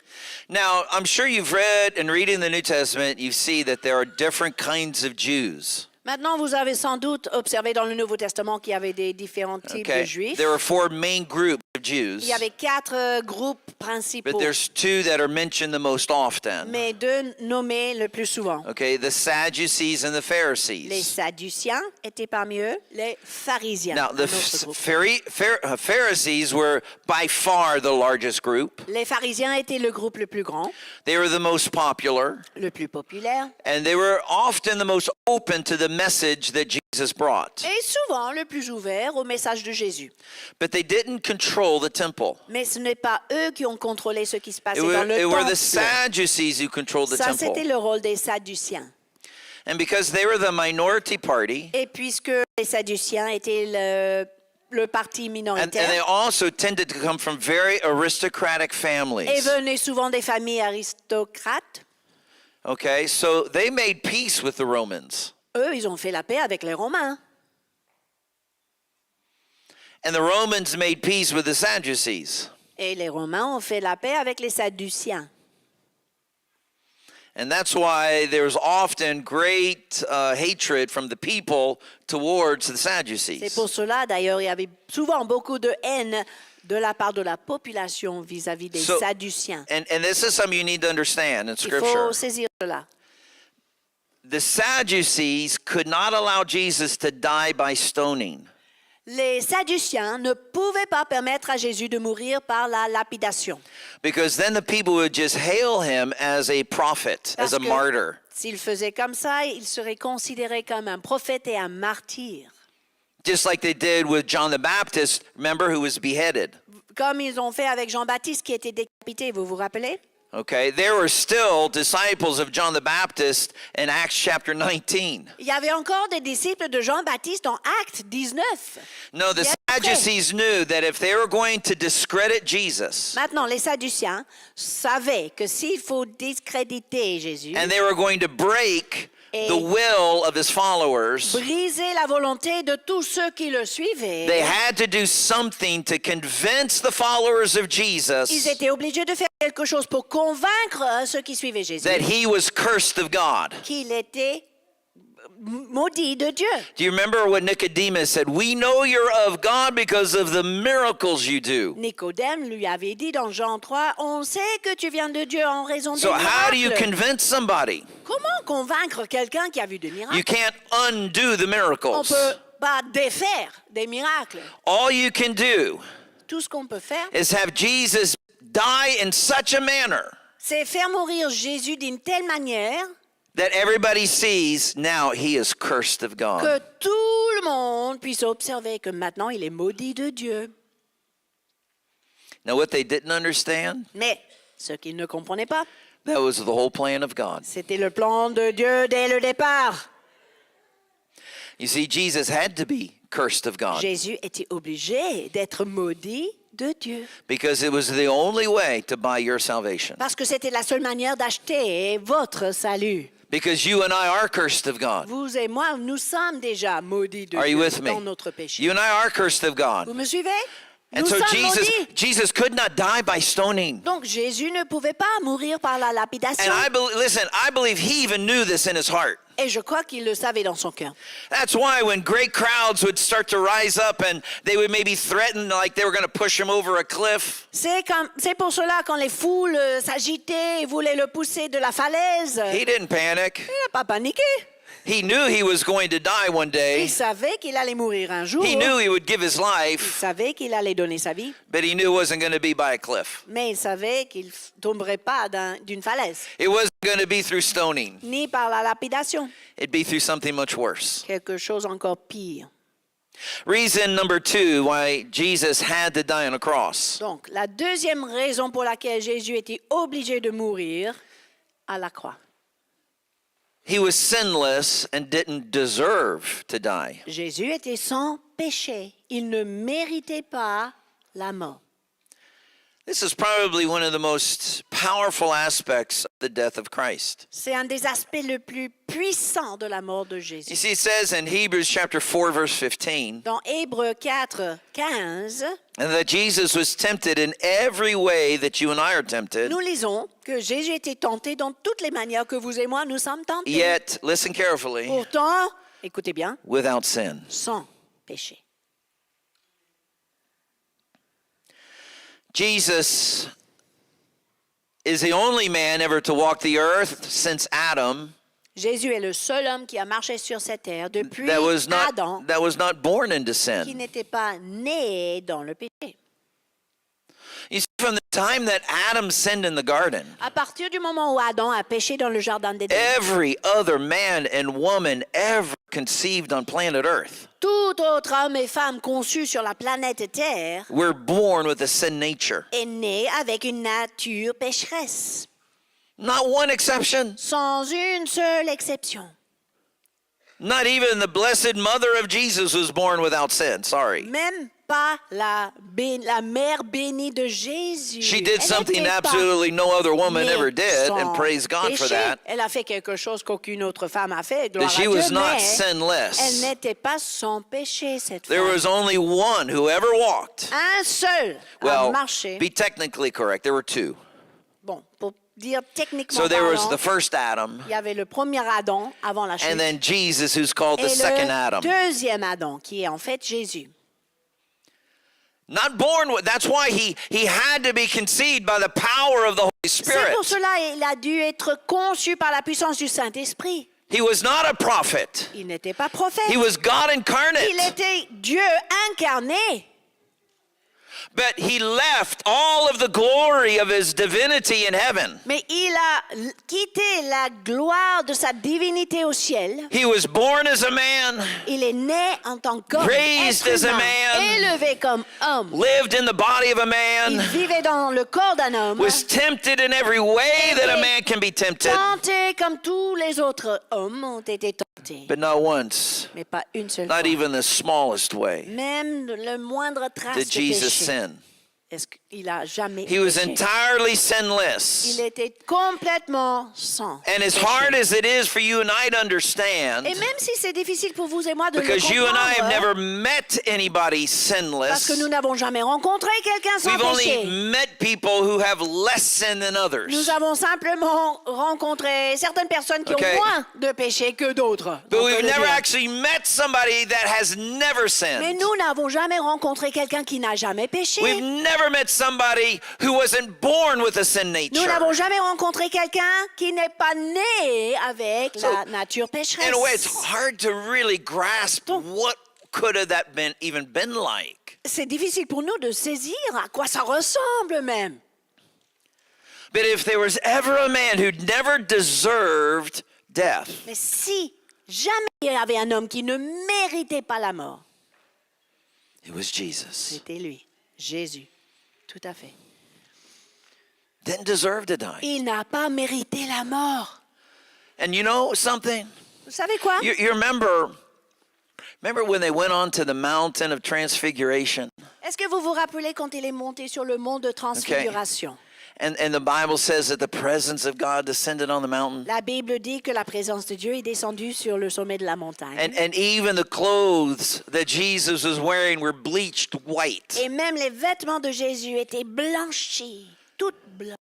Now, I'm sure you've read and reading the New Testament, you see that there are different kinds of Jews. Maintenant, vous avez sans doute observé dans le Nouveau Testament qu'il y avait des différents types de Okay, juifs. there are four main groups of Jews, Il y avait 4 groupes principaux, but there's two that are mentioned the most often. mais 2 nommés le plus souvent. Okay, the Sadducees and the Les Pharisees. Sadduciens étaient parmi eux, les pharisiens. Now, un the autre groupe. Pharisees were by far the largest group. Les pharisiens étaient le groupe le plus grand, They were the most popular, le plus populaire, and they were often the most open to the message that Jesus brought. et souvent le plus ouvert au message de Jésus. But they didn't control the temple. Mais ce n'est pas eux qui ont contrôlé ce qui se passait It dans were, le it were the temple. Sadducees who controlled the Ça, c'était temple. le rôle des Sadduciens. And because they were the minority party, Et puisque les Sadduciens étaient le parti and they minoritaire also tended to come from very aristocratic et families. venaient souvent des familles aristocrates, Okay, so they made peace with the Romans. eux, ils ont fait la paix avec les Romains. And the Romans made peace with the Sadducees. Et les Romains ont fait la paix avec les Sadduciens. And that's why there's often great hatred from the people towards the C'est Sadducees. pour cela, d'ailleurs, il y avait souvent beaucoup de haine de la part de la population vis-à-vis des So- Sadduciens. And this is something you need to understand in Il Scripture. faut saisir cela. The Sadducees could not allow Jesus to die by stoning. Les Sadduciens ne pouvaient pas permettre à Jésus de mourir par la lapidation. Because then the people would just hail him as a prophet, as Parce a que martyr. s'il faisait comme ça, il serait considéré comme un prophète et un martyr. Just like they did with John the Baptist, remember, who was beheaded. Comme ils ont fait avec Jean-Baptiste qui était décapité, vous vous rappelez? Okay, there were still disciples of John the Baptist in Acts chapter 19. Il y avait encore des disciples de Jean-Baptiste en Actes 19. No, the Bien après. Sadducees knew that if they were going to discredit Jesus Maintenant, les Sadduciens savaient que s'il faut discréditer Jésus, and they were going to break Et- the will of his followers, briser la volonté de tous ceux qui le suivaient, they had to do something to convince the followers of ils Jesus étaient obligés de faire quelque chose pour convaincre ceux qui suivaient Jésus that he was cursed of God. qu'il était maudit de Dieu. Do you remember what Nicodemus said? We know you're of God because of the miracles you do. Nicodème lui avait dit dans Jean 3, on sait que tu viens de Dieu en raison des So how do you miracles. convince somebody? Comment convaincre quelqu'un qui a vu des miracles? You can't undo the On ne miracles. peut pas défaire des miracles. All you can do Tout ce qu'on peut faire, is have Jesus die in such a manner c'est faire mourir Jésus d'une telle manière that everybody sees now he is cursed of que God. tout le monde puisse observer que maintenant il est maudit de Dieu. Now, what they didn't understand, Mais ce qu'ils ne comprenaient pas, that was the whole plan of God. c'était le plan de Dieu dès le départ. You see, Jesus had to be cursed of God Jésus était obligé d'être maudit de Dieu. because it was the only way to buy your salvation. Parce que c'était la seule manière d'acheter votre salut. Because you and I are cursed of God. Vous et moi, nous sommes déjà maudits de Are you Dieu with me? dans notre péché. You and I are cursed of God. Vous me suivez? And Nous so sommes maudits. Jesus could not die by stoning. Donc Jésus ne pouvait pas mourir par la lapidation. And I believe he even knew this in his heart. Et je crois qu'il le savait dans son cœur. That's why when great crowds would start to rise up and they would maybe threaten like they were going to push him over a cliff, C'est pour cela quand les foules s'agitaient et voulaient le pousser de la falaise, he didn't panic. il n'a pas paniqué. He knew he was going to die one day. Il savait qu'il allait mourir un jour. He knew he would give his Il life, savait qu'il allait donner sa vie. but he knew it wasn't going to be by a cliff. Mais il savait qu'il ne tomberait pas d'une falaise, It wasn't going to be through stoning. ni par la lapidation. It'd be through something much worse. Quelque chose encore pire. Reason number 2 why Jesus had to die on a cross. Donc, la deuxième raison pour laquelle Jésus était obligé de mourir à la croix. He was sinless and didn't deserve to die. Jésus était sans péché. Il ne méritait pas la mort. This is probably one of the most powerful aspects of the death of Christ. C'est un des aspects les plus puissants de la mort de You Jésus. see, it says in Hebrews chapter 4, verse 15, Dans Hébreux 4, 15, and that Jesus was tempted in every way that you and I are tempted, nous lisons que Jésus était tenté dans toutes les manières que vous et moi nous sommes tentés. yet, listen carefully, Pourtant, écoutez bien, without sin. sans péché. Jesus is the only man ever to walk the earth since Adam Jésus est le seul homme qui a marché sur cette terre depuis that was Adam, not born into qui sin. n'était pas né dans le péché. You see, from the time that Adam sinned in the garden, À partir du moment où Adam a péché dans le jardin d'Éden, every other man and woman ever conceived on planet Earth tout autre homme et femme conçu sur la planète Terre were born with a sin nature. est né avec une nature pécheresse, Not one exception. sans une seule exception. Not even the blessed mother of Jesus was born without sin. Sorry. Même pas la mère bénie de Jésus. She did Elle something n'était pas absolutely no other woman née ever did, sans and praise God for péché. that. Elle a fait quelque chose qu'aucune autre femme a fait, gloire That à she Dieu, was not mais elle sinless. n'était pas sans péché, cette There femme. was only one who ever walked. Un seul a Well, marché. be technically correct. There were two. Bon, pour dire techniquement So there was parlant, the first Adam, il y avait le premier Adam avant la chute and then Jesus, who's called et the second le Adam. deuxième Adam, qui est en fait Jésus. Not born with, that's why he had to be conceived by the power of the Holy C'est Spirit. pour cela qu'il a dû être conçu par la puissance du Saint-Esprit. He was not a prophet. Il n'était pas prophète. He was God Il incarnate. était Dieu incarné. But he left all of the glory of his divinity in heaven. Mais il a quitté la gloire de sa divinité au ciel. He was born as a man, Il est né en tant qu'homme, Raised être as a humain, man. élevé comme homme. lived in the body of a Il man, vivait dans le corps d'un homme, was tempted in every way that a man can be tempted, tenté comme tous les autres hommes ont été tentés. but not once, Mais pas une seule not fois. even the smallest way, Même le moindre trace did de Jesus péché. sin. est-ce qu'il a jamais He was péché? entirely sinless. Il était complètement sans And as péché. hard as it is for you and I to understand, Et même si c'est difficile pour vous et moi de le because you and I have comprendre, never met anybody parce que sinless, nous n'avons jamais rencontré quelqu'un sans we've only péché. met people who have less sin than others. Nous avons simplement rencontré certaines personnes qui Okay. ont moins de péché que d'autres. But on we've peut le never dire. actually met somebody that has never Mais sinned. nous n'avons jamais rencontré quelqu'un qui n'a jamais péché. We've never met somebody who wasn't born with a sin Nous nature. n'avons jamais rencontré quelqu'un qui n'est pas né avec la nature pécheresse. In a way, it's hard to really grasp what could have that been even been like. C'est difficile pour nous de saisir à quoi ça ressemble même. But if there was ever a man who never deserved death, Mais si jamais il y avait un homme qui ne méritait pas la mort, it was Jesus. c'était lui, Jésus. Tout à fait. Didn't deserve to die. Il n'a pas mérité la mort. And you know something? Vous savez quoi? You remember when they went on to the mountain of transfiguration? Est-ce que vous vous rappelez quand il est monté sur le mont de transfiguration? And the Bible says that the presence of God descended on the mountain. La Bible dit que la présence de Dieu est descendue sur le sommet de la montagne. And even the clothes that Jesus was wearing were bleached white. Et même les vêtements de Jésus étaient blanchis, toutes blanches.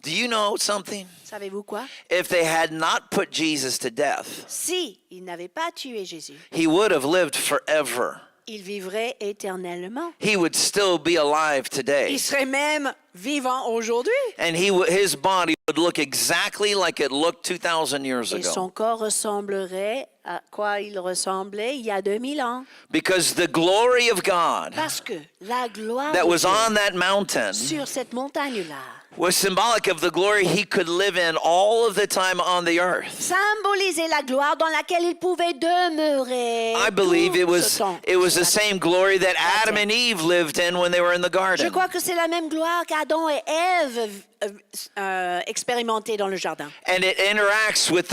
Do you know something? Savez-vous quoi? If they had not put Jesus to death, Si il n'avait pas tué Jésus, he would have lived forever. il vivrait éternellement. He would still be alive today. Il serait même vivant aujourd'hui. And his body would look exactly like it looked 2,000 years Et son ago. corps ressemblerait à quoi il ressemblait il y a 2000 ans. Because the glory of God Parce que la gloire that de was Dieu on that mountain sur cette montagne-là was symbolic of the glory he could live in all of the time on the earth. symbolisait la gloire dans laquelle il pouvait demeurer. I believe it tout was ce temps the sur la same glory that Adam and Eve lived in when they were in the Je garden. crois que c'est la même gloire qu'Adam et Ève expérimentaient dans le jardin. And it interacts with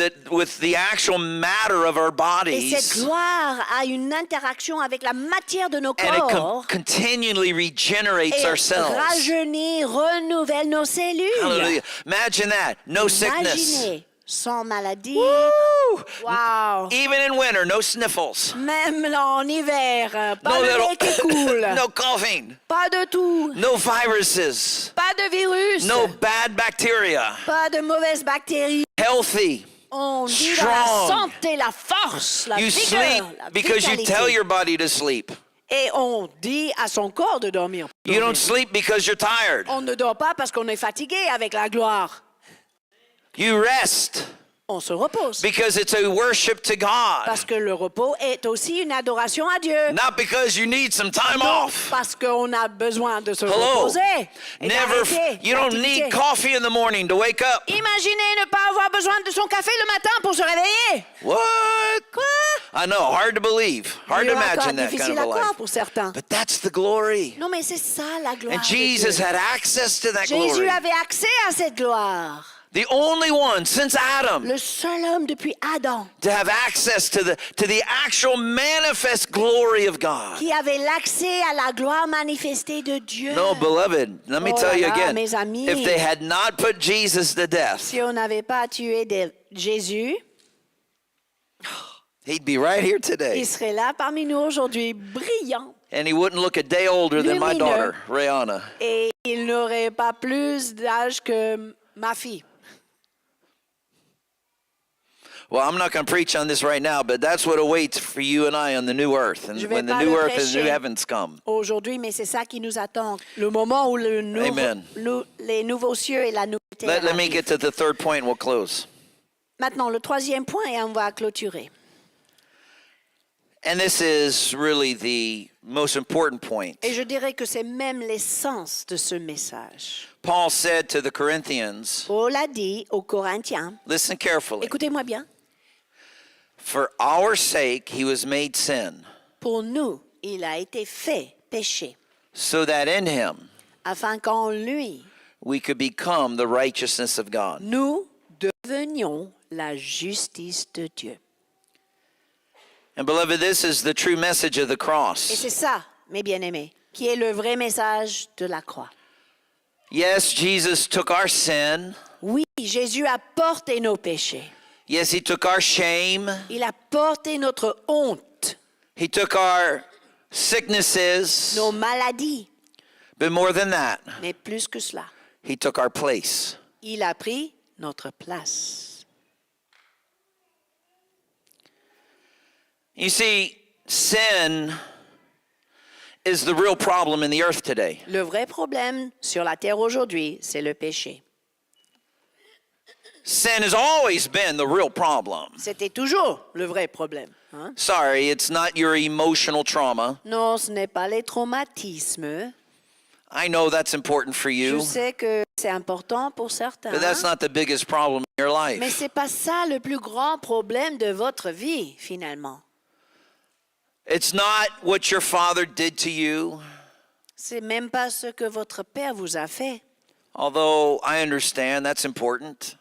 the actual matter of our Et cette bodies. gloire a une interaction avec la matière de nos And it corps continually regenerates et ourselves. rajeunit, renouvelle nos cellules. Hallelujah. Imagine that. No sickness. Imaginez, sans maladie. Woo! Wow. Even in winter, no sniffles. Même en hiver, pas No de little, nez qui coule, no coughing. pas de tout, No viruses. pas de virus, No bad bacteria. pas de mauvaises bactéries. Healthy. On dit dans la Strong. santé, la force, la You vigueur, sleep la because you vitalité. tell your body to sleep. Et on dit à son corps de dormir. You don't sleep because you're tired. On ne dort pas parce qu'on est fatigué avec la gloire. You rest On se repose. because it's a worship to God. Parce que le repos est aussi une adoration à Dieu. Not because you need some time Non, off. parce qu'on a besoin de se Hello. reposer. Et Never. d'arrêter You don't l'activité. need coffee in the morning to wake up. Imaginez ne pas avoir besoin de son café le matin pour se réveiller. What? Quoi? I know. Hard to believe. Hard to C'est encore imagine that kind difficile of à a croire life. pour certains. But that's the glory. Non, mais c'est ça la gloire. And de Jesus Dieu. had access to that Jésus glory. avait accès à cette gloire. The only one since Adam Le seul homme depuis Adam to have access to the actual manifest glory of God. qui avait l'accès à la gloire manifestée de Dieu. No, beloved, let me Oh tell you là là, again. mes amis. If they had not put Jesus to death, Si on n'avait pas tué Jésus, he'd be right here il today. serait là parmi nous aujourd'hui, brillant. And he wouldn't look a day older than my Lumineux. daughter, Rihanna. Et il n'aurait pas plus d'âge que ma fille. Well, I'm not going to preach on this right now, but that's what awaits for you and I on the new earth. And Je vais when the pas new le earth and the new prêcher. heavens come. Aujourd'hui, mais c'est ça qui nous attend. Le moment où Amen. les nouveaux cieux et la nouvelle terre Let me arrivent. get to the third point and we'll close. Maintenant, le troisième point et on va clôturer. And this is really the most important point. Et je dirais que c'est même l'essence de ce message. Paul said to the Corinthians, Paul a dit aux Corinthiens, listen carefully, écoutez-moi bien, for our sake he was made sin, pour nous, il a été fait péché, so that in him afin qu'en lui, we could become the righteousness of God. nous devenions la justice de Dieu. And beloved, this is the true message of the Et cross. c'est ça, mes bien-aimés, qui est le vrai message de la croix. Yes, Jesus took our sin. Oui, Jésus a porté nos péchés. Yes, he took our shame. Il a porté notre honte, He took our sicknesses. nos maladies. But more than that, Mais plus que cela, he took our place. il a pris notre place. You see, sin is the real problem in the earth today. Le vrai problème sur la terre aujourd'hui, c'est le péché. Sin has always been the real problem. C'était toujours le vrai problème. Hein? Sorry, it's not your emotional trauma. Non, ce n'est pas les traumatismes. I know that's important for Je you, sais que c'est important pour certains. but that's not the biggest problem in your Mais life. ce n'est pas ça le plus grand problème de votre vie, finalement. It's not what your father did to you, C'est même pas ce que votre père vous a fait. although I understand that's important.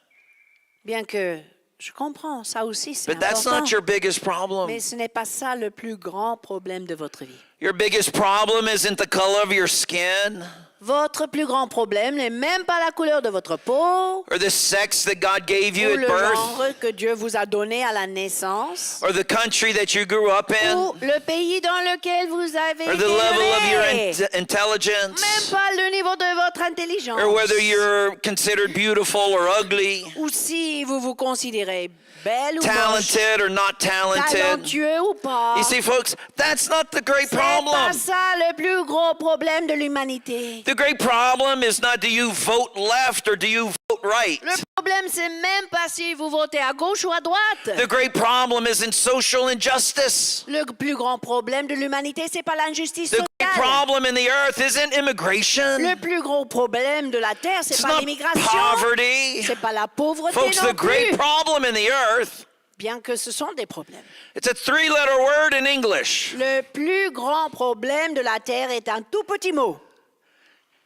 Bien que je comprends, ça aussi c'est But that's important. not your biggest problem. Mais ce n'est pas ça le plus grand problème de votre vie. Your biggest problem isn't the color of your skin Votre plus grand problème n'est même pas la couleur de votre peau or the sex that God gave you ou at le birth genre que Dieu vous a donné à la naissance or the country that you grew up ou in le pays dans lequel vous avez or été the level of your élevé. intelligence Même pas le niveau de votre intelligence. or whether you're considered beautiful or ugly, Ou si vous vous considérez belle ou moche, talented or not talented. talentueux ou pas. You see, folks, that's not the great C'est pas problem. ça le plus gros problème de l'humanité. The great problem is not do you vote left or do you vote right. Le problème, c'est même pas si vous votez à gauche ou à droite. The great problem isn't social injustice. Le plus grand problème de l'humanité, c'est pas l'injustice The great sociale. problem in the earth isn't immigration. Le plus gros problème de la terre, c'est It's pas not l'immigration. poverty. C'est pas la pauvreté Folks, non the great plus. problem in the earth, Bien que ce sont des problèmes. it's a three-letter word in English. Le plus grand problème de la terre est un tout petit mot.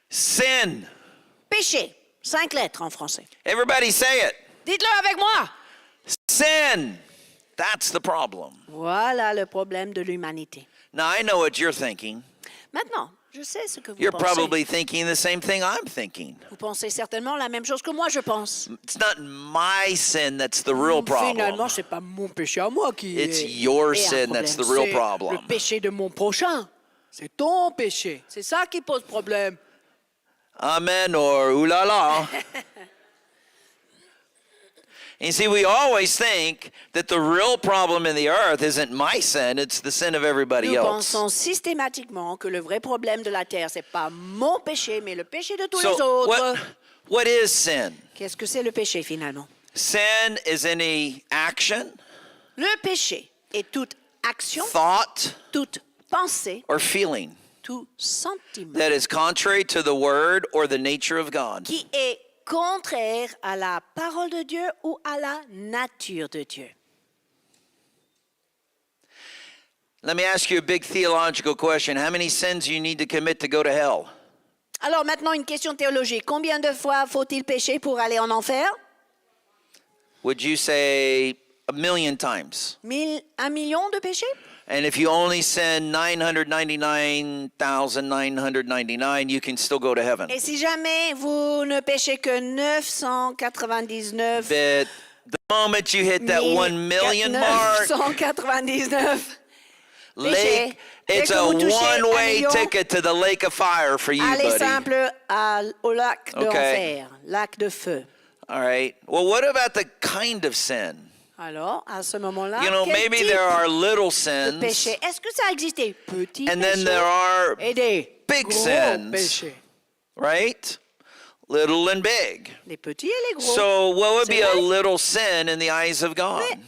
Sin. Péché. 5 lettres en français. Everybody say it. Dites-le avec moi. Sin. That's the problem. Voilà le problème de l'humanité. Now, I know what you're thinking. Maintenant, je sais ce que vous You're pensez. probably thinking the same thing I'm thinking. Vous pensez certainement la même chose que moi, je pense. It's not my sin that's the real problem. Finalement, c'est pas mon péché à moi qui It's est your est un sin problème. that's the real C'est problem. le péché de mon prochain. C'est ton péché. C'est ça qui pose problème. Amen or ooh la la. You see, we always think that the real problem in the earth isn't my sin, it's the sin of everybody Nous else. pensons systématiquement que le vrai problème de la terre, c'est pas mon péché, mais le péché de tous So, les autres. what is sin? Qu'est-ce que c'est le péché finalement? Sin is any action, Le péché est toute action, thought, toute pensée, or feeling tout sentiment that is contrary to the word or the nature of God. qui est contraire à la parole de Dieu ou à la nature de Dieu. Let me ask you a big theological question. How many sins do you need to commit to go to hell? Alors maintenant, une question théologique. Combien de fois faut-il pécher pour aller en enfer? Would you say 1,000,000 times? 1 million de péchés? And if you only sin 999,999, you can still go to heaven. Et si jamais vous ne péchez que 999 But the moment you hit that 1 million mark, 999 lake, Dès it's que a vous touchez un one-way million, ticket to the lake of fire for you, allez buddy. simple au lac de Okay. enfer, lac de feu. All right. Well, what about the kind of sin? Alors, à ce moment-là, You know, quel maybe type there are little de sins, péché? Est-ce que ça existe des petits and then péchés there are et des big gros sins. péchés? right? Little and big. Les petits et les gros. So, what would C'est be a vrai. little sin in the eyes of God? Mais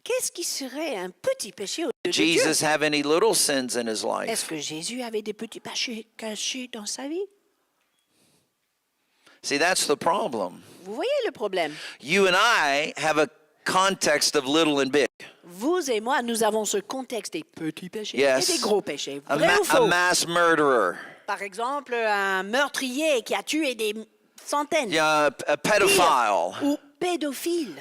qu'est-ce qui serait un petit péché aux yeux de Jesus Dieu? have any little sins in his Est-ce life? que Jésus avait des petits péchés cachés dans sa vie? See, that's the problem. Vous voyez le problème. You and I have a context of little and big. Vous et moi, nous avons ce contexte des petits péchés Yes. et des gros péchés. A, Vrai ou a faux? mass murderer, Par exemple, un meurtrier qui a tué des centaines. yeah, a pedophile, Ou pédophile.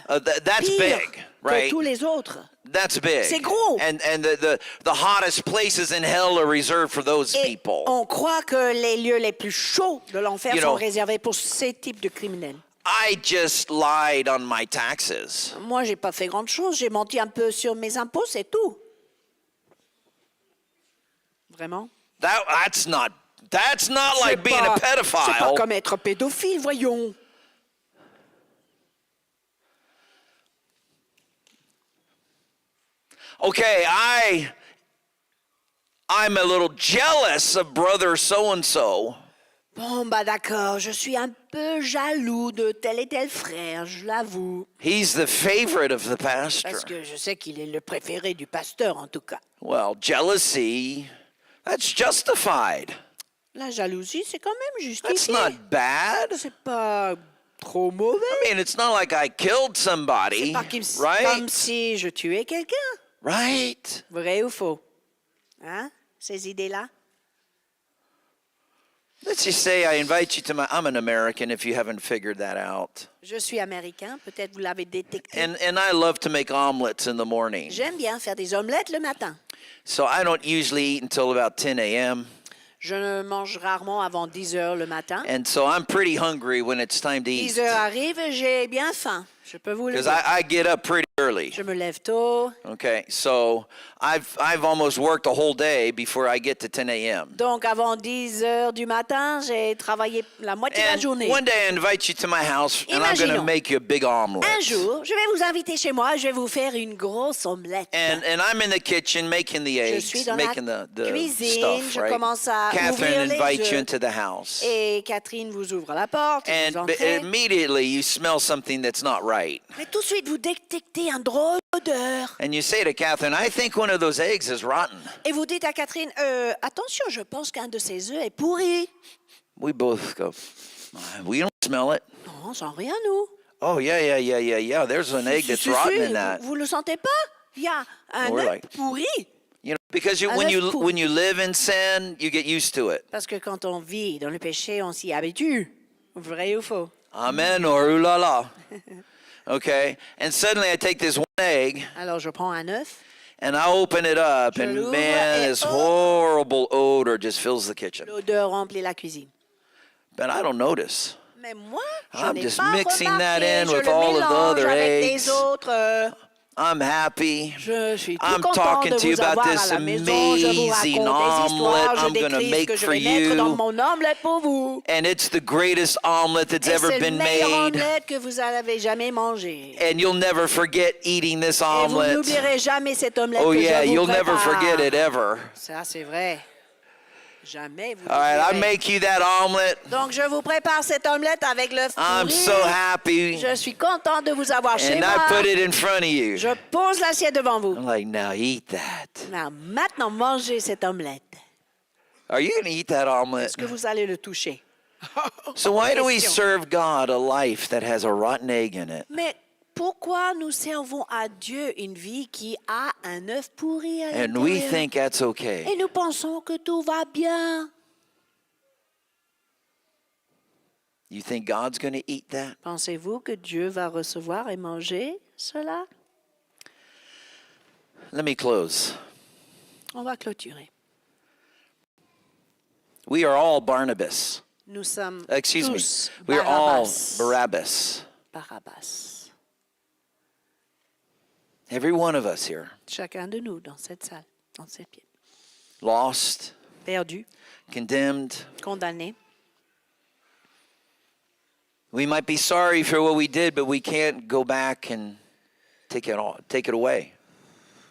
That's Pire big, que right? tous les autres. That's big. C'est gros. And the hottest places in hell are reserved for those Et people. on croit que les lieux les plus chauds de l'enfer You sont know, réservés pour ces types de criminels. I just lied on my taxes. Moi, j'ai pas fait grand-chose. J'ai menti un peu sur mes impôts, c'est tout. Vraiment? That's not like being a C'est pas pedophile. comme être pédophile, voyons. Okay, I'm a little jealous of brother so and so. Bon, bah d'accord, je suis un peu jaloux de tel et tel frère, je l'avoue. He's the favorite of the pastor. Parce que je sais qu'il est le préféré du pasteur, en tout cas. Well, jealousy, that's justified. La jalousie, c'est quand même That's justifié. not bad. C'est pas trop mauvais. I mean, it's not like I killed somebody, C'est pas comme right? si je tuais quelqu'un. Right? Vrai ou faux? Hein? Ces idées-là? Let's just say I invite you to I'm an American if you haven't figured that out. Je suis américain, peut-être vous l'avez détecté. And I love to make omelets in the morning. J'aime bien faire des omelettes le matin. So I don't usually eat until about 10 a.m. Je ne mange rarement avant 10 heures le matin. And so I'm pretty hungry when it's time to 10 eat. heures arrivent, j'ai bien faim. Je peux vous le Because dire. I get up pretty early. Je me lève tôt. Okay, so I've almost worked a whole day before I get to 10 a.m. Donc, avant 10 heures du matin, j'ai travaillé la moitié de la And journée. one day I invite you to my house and I'm going to Imaginons. make you a big omelet. Un jour, je vais vous inviter chez moi, je vais vous faire une grosse omelette. And I'm in the kitchen making the Je eggs, suis dans making la the cuisine, stuff, je right? commence à ouvrir Catherine les invites you œufs. into the house. Et Catherine vous ouvre la porte, et And vous entrez. immediately you smell something that's not right. Mais tout de suite, vous détectez un drôle d'odeur. And you say to Catherine, I think one of those eggs is rotten. Et vous dites à Catherine, attention, je pense qu'un de ces œufs est pourri. We both go, we don't smell it. Non, on sent rien, nous. Oh, yeah. There's an egg that's Si, rotten in that. Vous le sentez pas? Il y a un We're œuf like- pourri. You know, because Un when œuf pourri. when you live in sin, you get used to it. Parce que quand on vit dans le péché, on s'y habitue. Vrai ou faux? Amen or ooh la la. Okay? And suddenly I take this one egg Alors, je prends un œuf. and I open it up, Je and l'ouvre man, et this oh! horrible odor just fills the kitchen. L'odeur remplit la cuisine. But I don't notice. Mais moi, je I'm n'ai just pas mixing remarqué. that in Je with le all of the mélange other avec eggs. les autres. I'm happy. Je suis tout I'm content talking de to you vous about avoir this à la maison. Je vous amazing raconte des histoires. omelet Je I'm gonna décris ce make que je for vais mettre dans you. mon omelette pour vous. And it's the greatest omelet that's Et ever c'est le been meilleur made. omelette que vous avez jamais mangé. And you'll never forget eating this Et vous omelet. n'oublierez jamais cette omelette Oh que yeah, je vous you'll prépare. never forget it ever. Ça, c'est vrai. Jamais vous All right, I l'oublierez. make you that omelet. Donc, je vous prépare cette omelette avec l'œuf I'm pourri. so happy. Je suis content de vous avoir chez And moi. I put it in front of you. Je pose l'assiette devant vous. I'm like, now eat that. Alors, maintenant, mangez cette omelette. Are you going to eat that omelet? Est-ce que vous allez le toucher? So why do we Question. serve God a life that has a rotten egg in it? Mais pourquoi nous servons à Dieu une vie qui a un œuf pourri à And we l'intérieur? think that's okay. Et nous pensons que tout va bien. You think God's going to eat that? Pensez-vous que Dieu va recevoir et manger cela? Let me close. On va clôturer. We are all Barnabas. Nous sommes Excuse me. tous We are all Barabbas. Barabbas. Barabbas. Every one of us here. Chacun de nous dans cette salle, dans cette pièce. Lost, Perdu, condemned. condamné. We might be sorry for what we did, but we can't go back and take it away.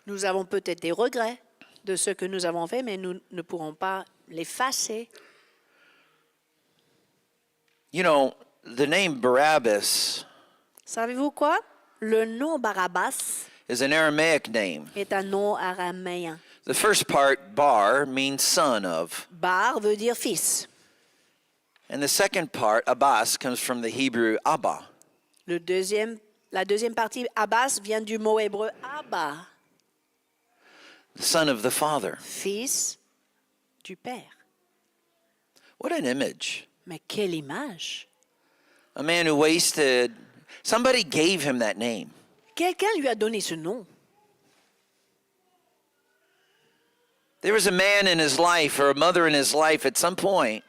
Nous avons peut-être des regrets de ce que nous avons fait, mais nous ne pourrons pas l'effacer. You know, the name Barabbas Savez-vous quoi? Le nom Barabbas is an Aramaic name. est un nom araméen. The first part, bar, means son of. Bar veut dire fils. And the second part, Abbas, comes from the Hebrew Abba. La deuxième partie, Abbas, vient du mot hébreu Abba, The son of the father. fils du père. What an image. Mais quelle image! A man who wasted Somebody gave him that name. Quelqu'un lui a donné ce nom. There was a man in his life or a mother in his life at some point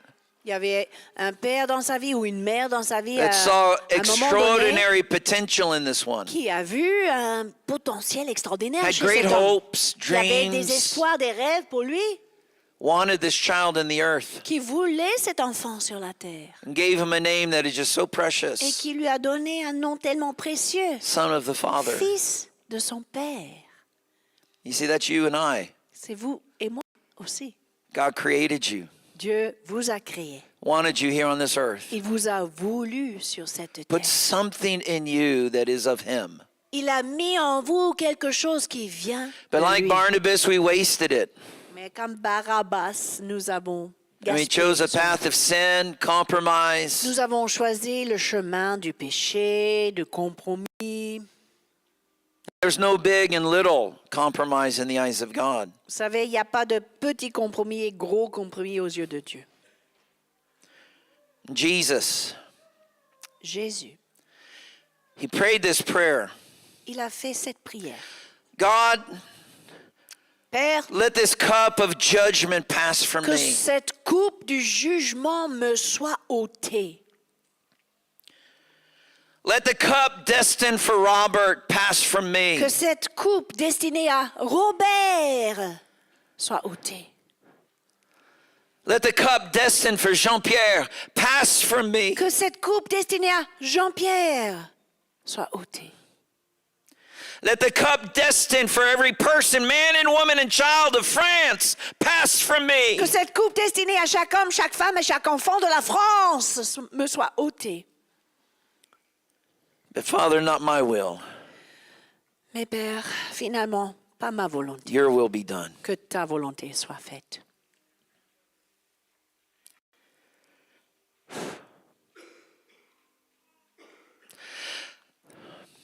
Il y avait un père dans sa vie ou une mère dans sa vie à that saw un moment donné extraordinary potential in this one. qui a vu un potentiel extraordinaire Had chez great cet homme. hopes, Qui avait des dreams, espoirs, des rêves pour lui, wanted this child in the earth, qui voulait cet enfant sur la terre and gave him a name that is just so et precious. qui lui a donné un nom tellement précieux, Son of the Father. fils de son père. You see, that's you and I. C'est vous et moi aussi. God created you, Dieu vous a créé. wanted you here on this earth. Il vous a voulu sur cette Put terre. something in you that is of him. Il a mis en vous quelque chose qui vient But de like lui. Barnabas, we wasted it. Mais comme Barabbas, nous avons And we gaspillé chose a ce path of sin, compromise. Nous avons choisi le chemin du péché, du compromis. There's no big and little compromise in the eyes of God. Vous savez, il n'y a pas de petits compromis et gros compromis aux yeux de Dieu. Jesus, Jésus, he prayed this prayer. il a fait cette prière. God, Père, let this cup of judgment pass from que me. cette coupe du jugement me soit ôtée. Let the cup destined for Robert pass from me. Que cette coupe destinée à Robert soit ôtée. Let the cup destined for Jean-Pierre pass from me. Que cette coupe destinée à Jean-Pierre soit ôtée. Let the cup destined for every person, man and woman and child of France pass from me. Que cette coupe destinée à chaque homme, chaque femme et chaque enfant de la France me soit ôtée. But Father, not my will. Mais Père, finalement, pas ma volonté. Your will be done. Que ta volonté soit faite.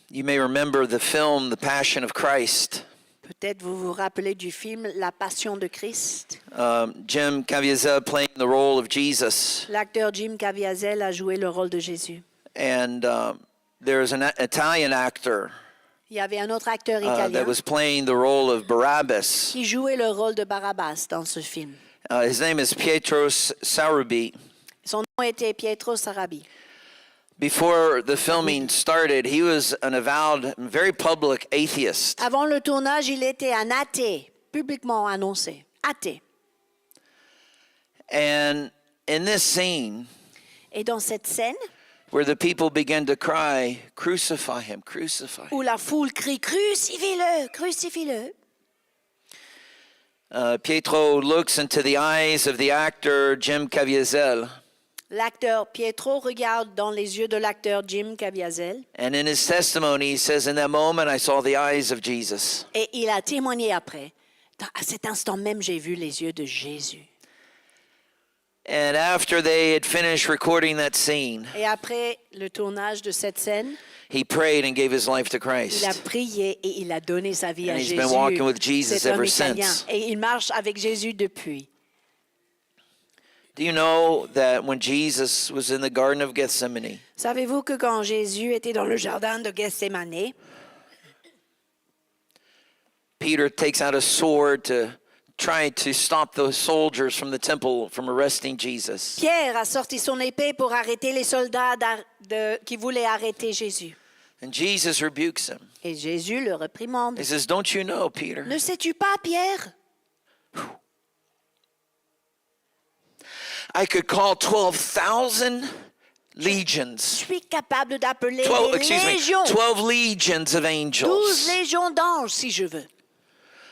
You may remember the film, The Passion of Christ. Peut-être vous vous rappelez du film La Passion de Christ. Jim Caviezel playing the role of Jesus. L'acteur Jim Caviezel a joué le rôle de Jésus. And there's an Italian actor Il y avait un autre acteur that italien was playing the role of Barabbas. qui jouait le rôle de Barabbas dans ce film. His name is Pietro Sarabi. Son nom était Pietro Sarabi. Before the filming started, he was an avowed, very public atheist. Avant le tournage, il était un athée, publiquement annoncé. Athée. And in this scene, Et dans cette scène, where the people began to cry, crucify him, crucify him. où la foule crie « Crucifie-le, crucifie-le », Pietro looks into the eyes of the actor Jim Caviezel, l'acteur Pietro regarde dans les yeux de l'acteur Jim Caviezel and in his testimony, he says, in that moment, I saw the eyes of Jesus. et il a témoigné après. À cet instant même, j'ai vu les yeux de Jésus. And after they had finished recording that scene, Et après le tournage de cette scène, he prayed and gave his life to il a Christ. prié et il a donné sa vie And à he's Jésus. been walking with Jesus C'est un ever Italien. since. Et il marche avec Jésus depuis. Do you know that when Jesus was in the Garden of Gethsemane, Savez-vous que quand Jésus était dans le jardin de Gethsémane, Peter takes out a sword to try to stop the soldiers from the temple from arresting Jesus. Pierre a sorti son épée pour arrêter les soldats qui voulaient arrêter Jésus. And Jesus rebukes him. Et Jésus le réprimande. He says, don't you know, Peter? Ne sais-tu pas, Pierre? I could call 12,000 Je legions. suis capable d'appeler 12, des excuse me, légions. 12 legions of 12 angels. légions d'anges, si je veux.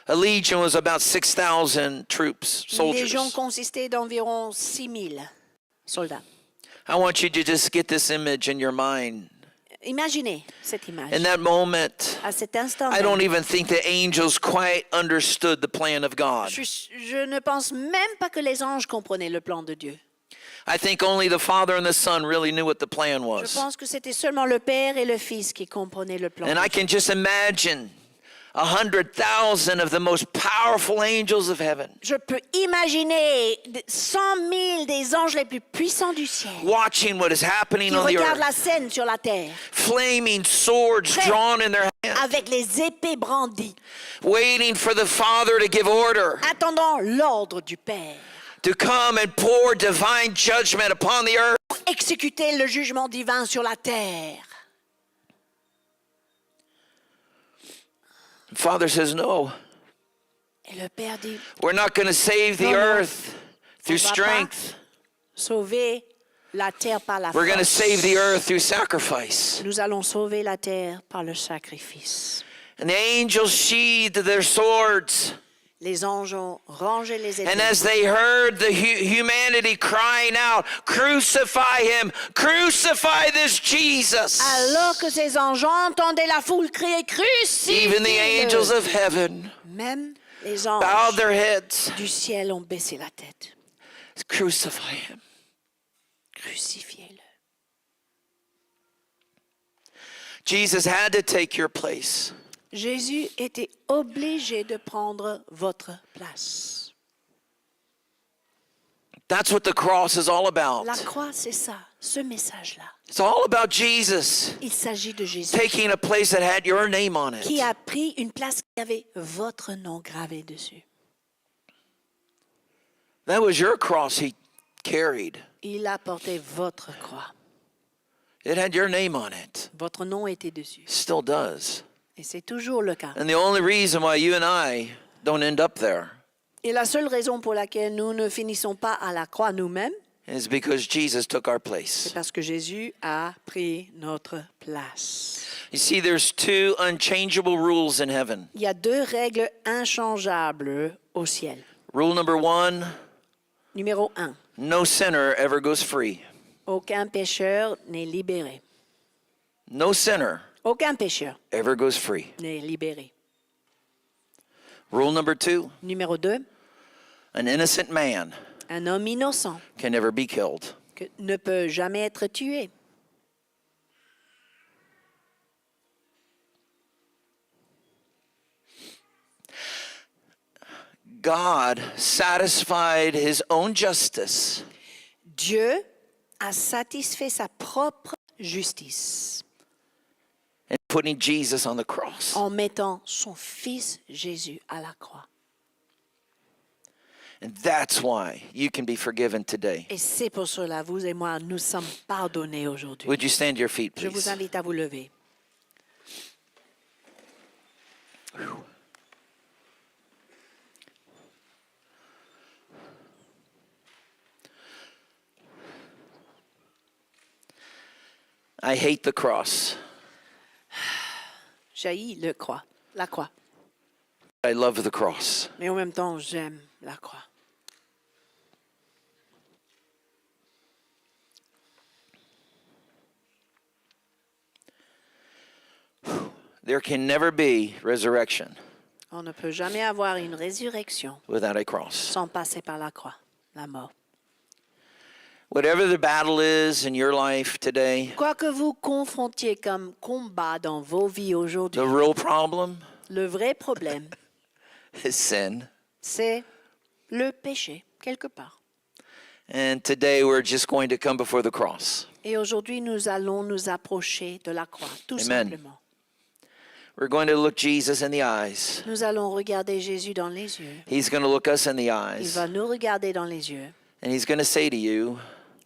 A legion was about 6,000 troops, Une légion soldiers. consistait d'environ 6000 soldats. I want you to just get this image in your mind. Imaginez cette image. In that moment, À cet instant, I don't even think the angels quite understood the plan of God. je ne pense même pas que les anges comprenaient le plan de Dieu. I think only the Father and the Son really knew what the plan Je was. pense que c'était seulement le Père et le Fils qui comprenaient le plan And de I Dieu. can just imagine 100,000 of the most powerful angels of heaven Je peux imaginer 100 000 des anges les plus puissants du ciel watching what is happening qui on the regardent la earth, scène sur la terre flaming swords Prêts. drawn in their hands, avec les épées brandies, waiting for the Father to give order, attendant l'ordre du Père to come and pour divine judgment upon the earth. pour exécuter le jugement divin sur la terre. The Father says, no, Et le Père dit, we're not going to save the Non, non. earth through On va pas. strength. sauver la terre par la We're going to force. save the earth through sacrifice. Nous allons sauver la terre par le sacrifice. And the angels sheathed their swords. Les anges ont rangé les épées. And as they heard the humanity crying out, crucify him, crucify this Jesus. Alors que ces anges entendaient la foule crier Even the angels crucifie-le. of heaven Même les bowed anges their heads. du ciel ont baissé la tête. Crucify him. Crucifiez-le. Jesus had to take your place. Jésus était obligé de prendre votre place. That's what the cross is all about. La croix, c'est ça, ce message-là. It's all about Jesus Il s'agit de Jésus taking a place that had your name on it. qui a pris une place qui avait votre nom gravé dessus. That was your cross he carried. Il a porté votre croix. It had your name on it. Votre nom était dessus. Still does. Et c'est toujours le cas. And the only reason why you and I don't end up there Et la seule raison pour laquelle nous ne finissons pas à la croix nous-mêmes, is because Jesus took our c'est place. parce que Jésus a pris notre place. You see, there's two unchangeable rules in heaven. Il y a deux règles inchangeables au ciel. Rule number 1, Numéro 1. no sinner ever goes free. Aucun pécheur n'est libéré. No sinner Aucun pécheur ever goes free. n'est libéré. Rule number 2, Numéro 2. an innocent man Un homme innocent can never be killed. ne peut jamais être tué. God satisfied his own justice Dieu a satisfait sa propre justice in putting Jesus on the cross. en mettant son fils Jésus à la croix. And that's why you can be forgiven today. Et c'est pour cela, vous et moi, nous sommes pardonnés aujourd'hui. Would you stand to your feet, Je vous please? invite à vous lever. I hate the cross. J'haïs la croix. I love the cross. Mais en même temps, j'aime la croix. There can never be resurrection On ne peut jamais avoir une résurrection without a cross. sans passer par la croix, la mort. Whatever the battle is in your life today, Quoi que vous confrontiez comme combat dans vos vies aujourd'hui, the real problem le vrai problème, is sin. c'est le péché, quelque part. And today we're just going to come before the cross. Et aujourd'hui, nous allons nous approcher de la croix, tout Amen. simplement. We're going to look Jesus in the eyes. Nous allons regarder Jésus dans les yeux. He's going to look us in the Il eyes. va nous regarder dans les yeux And he's going to say to you,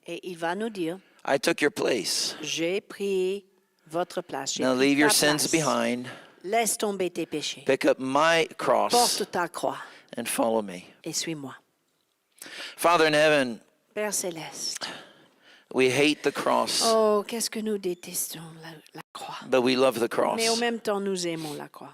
et il va nous dire, I took your place. j'ai pris votre place. J'ai Now pris leave ta your sins place. behind. Laisse tomber tes péchés. Pick up my cross Porte ta croix and follow me. et suis-moi. Father in heaven, Père céleste, we hate the cross, oh, qu'est-ce que nous détestons la croix. but we love the Mais en cross. même temps, nous aimons la croix.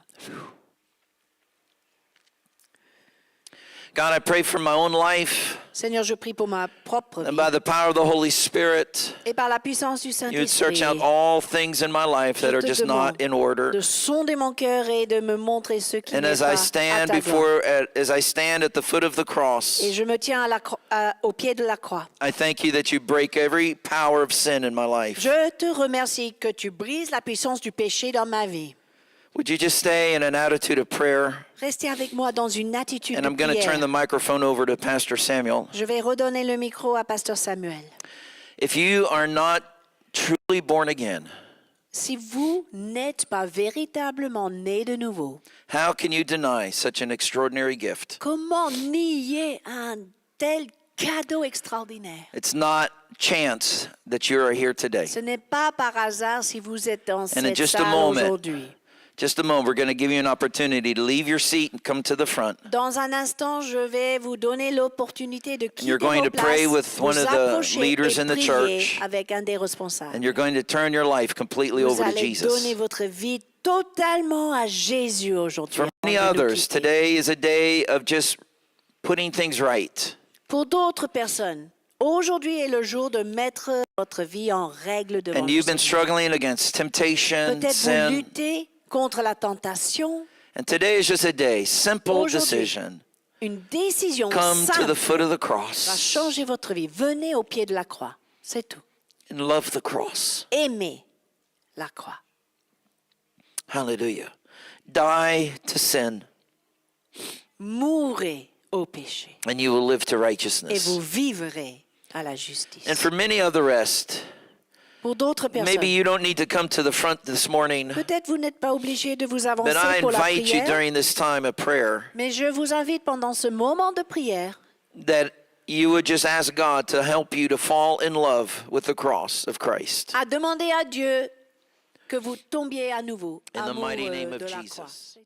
God, I pray for my own life, Seigneur, je prie pour ma propre and vie by the power of the Holy Spirit, et par la puissance du you would search Saint-Esprit, out all things in my life that Je are te just not demande in order. de sonder mon cœur et de me montrer ce qui And n'est as pas I à stand ta gloire. as I stand at the foot of the cross, Et je me tiens au pied de la croix. I thank you that you break every power of sin in my life. Je te remercie que tu brises la puissance du péché dans ma vie. Would you just stay in an attitude of prayer? Restez avec moi dans une attitude And de I'm going to turn the prière. microphone over to Pastor Samuel. Je vais redonner le micro à Pasteur Samuel. If you are not truly born again, Si vous n'êtes pas véritablement né de nouveau, how can you deny such an extraordinary gift? comment nier un tel cadeau extraordinaire? It's not chance that you are here today. Ce n'est pas par hasard si vous êtes dans And in cette just a salle moment, aujourd'hui. Just a moment, we're going to give you an opportunity to leave your seat and come to the front. Dans un instant, je vais vous donner l'opportunité de quitter you're going vos to pray places, with one vous of the approcher leaders et in the prier church. avec un des responsables. And you're going to turn your life completely Vous over to allez Jesus. donner votre vie totalement à Jésus aujourd'hui. For many avant de nous others, quitter. today is a day of just putting things right. Pour d'autres personnes, aujourd'hui est le jour de mettre votre vie en règle devant And le you've been Seigneur. struggling against temptation, Peut-être vous sin. luttez contre la tentation. And today is just a day, simple Aujourd'hui, decision. Une décision Come to the simple foot of the va cross changer votre vie. Venez au pied de la croix. C'est tout. and love the cross. Aimez la croix. Hallelujah. Die to sin Mourrez au péché and you will live to et righteousness. vous vivrez à la justice. And for many of the rest, Pour d'autres maybe personnes, you don't need to come to the front this morning, peut-être vous n'êtes pas obligé de vous avancer but I pour la invite you prière, during this time of prayer mais je vous invite pendant ce moment de prière that you would just ask God to help you to fall in love with the cross of Christ. à demander à Dieu que vous tombiez à nouveau In the mighty amoureux name of de la Jesus. croix.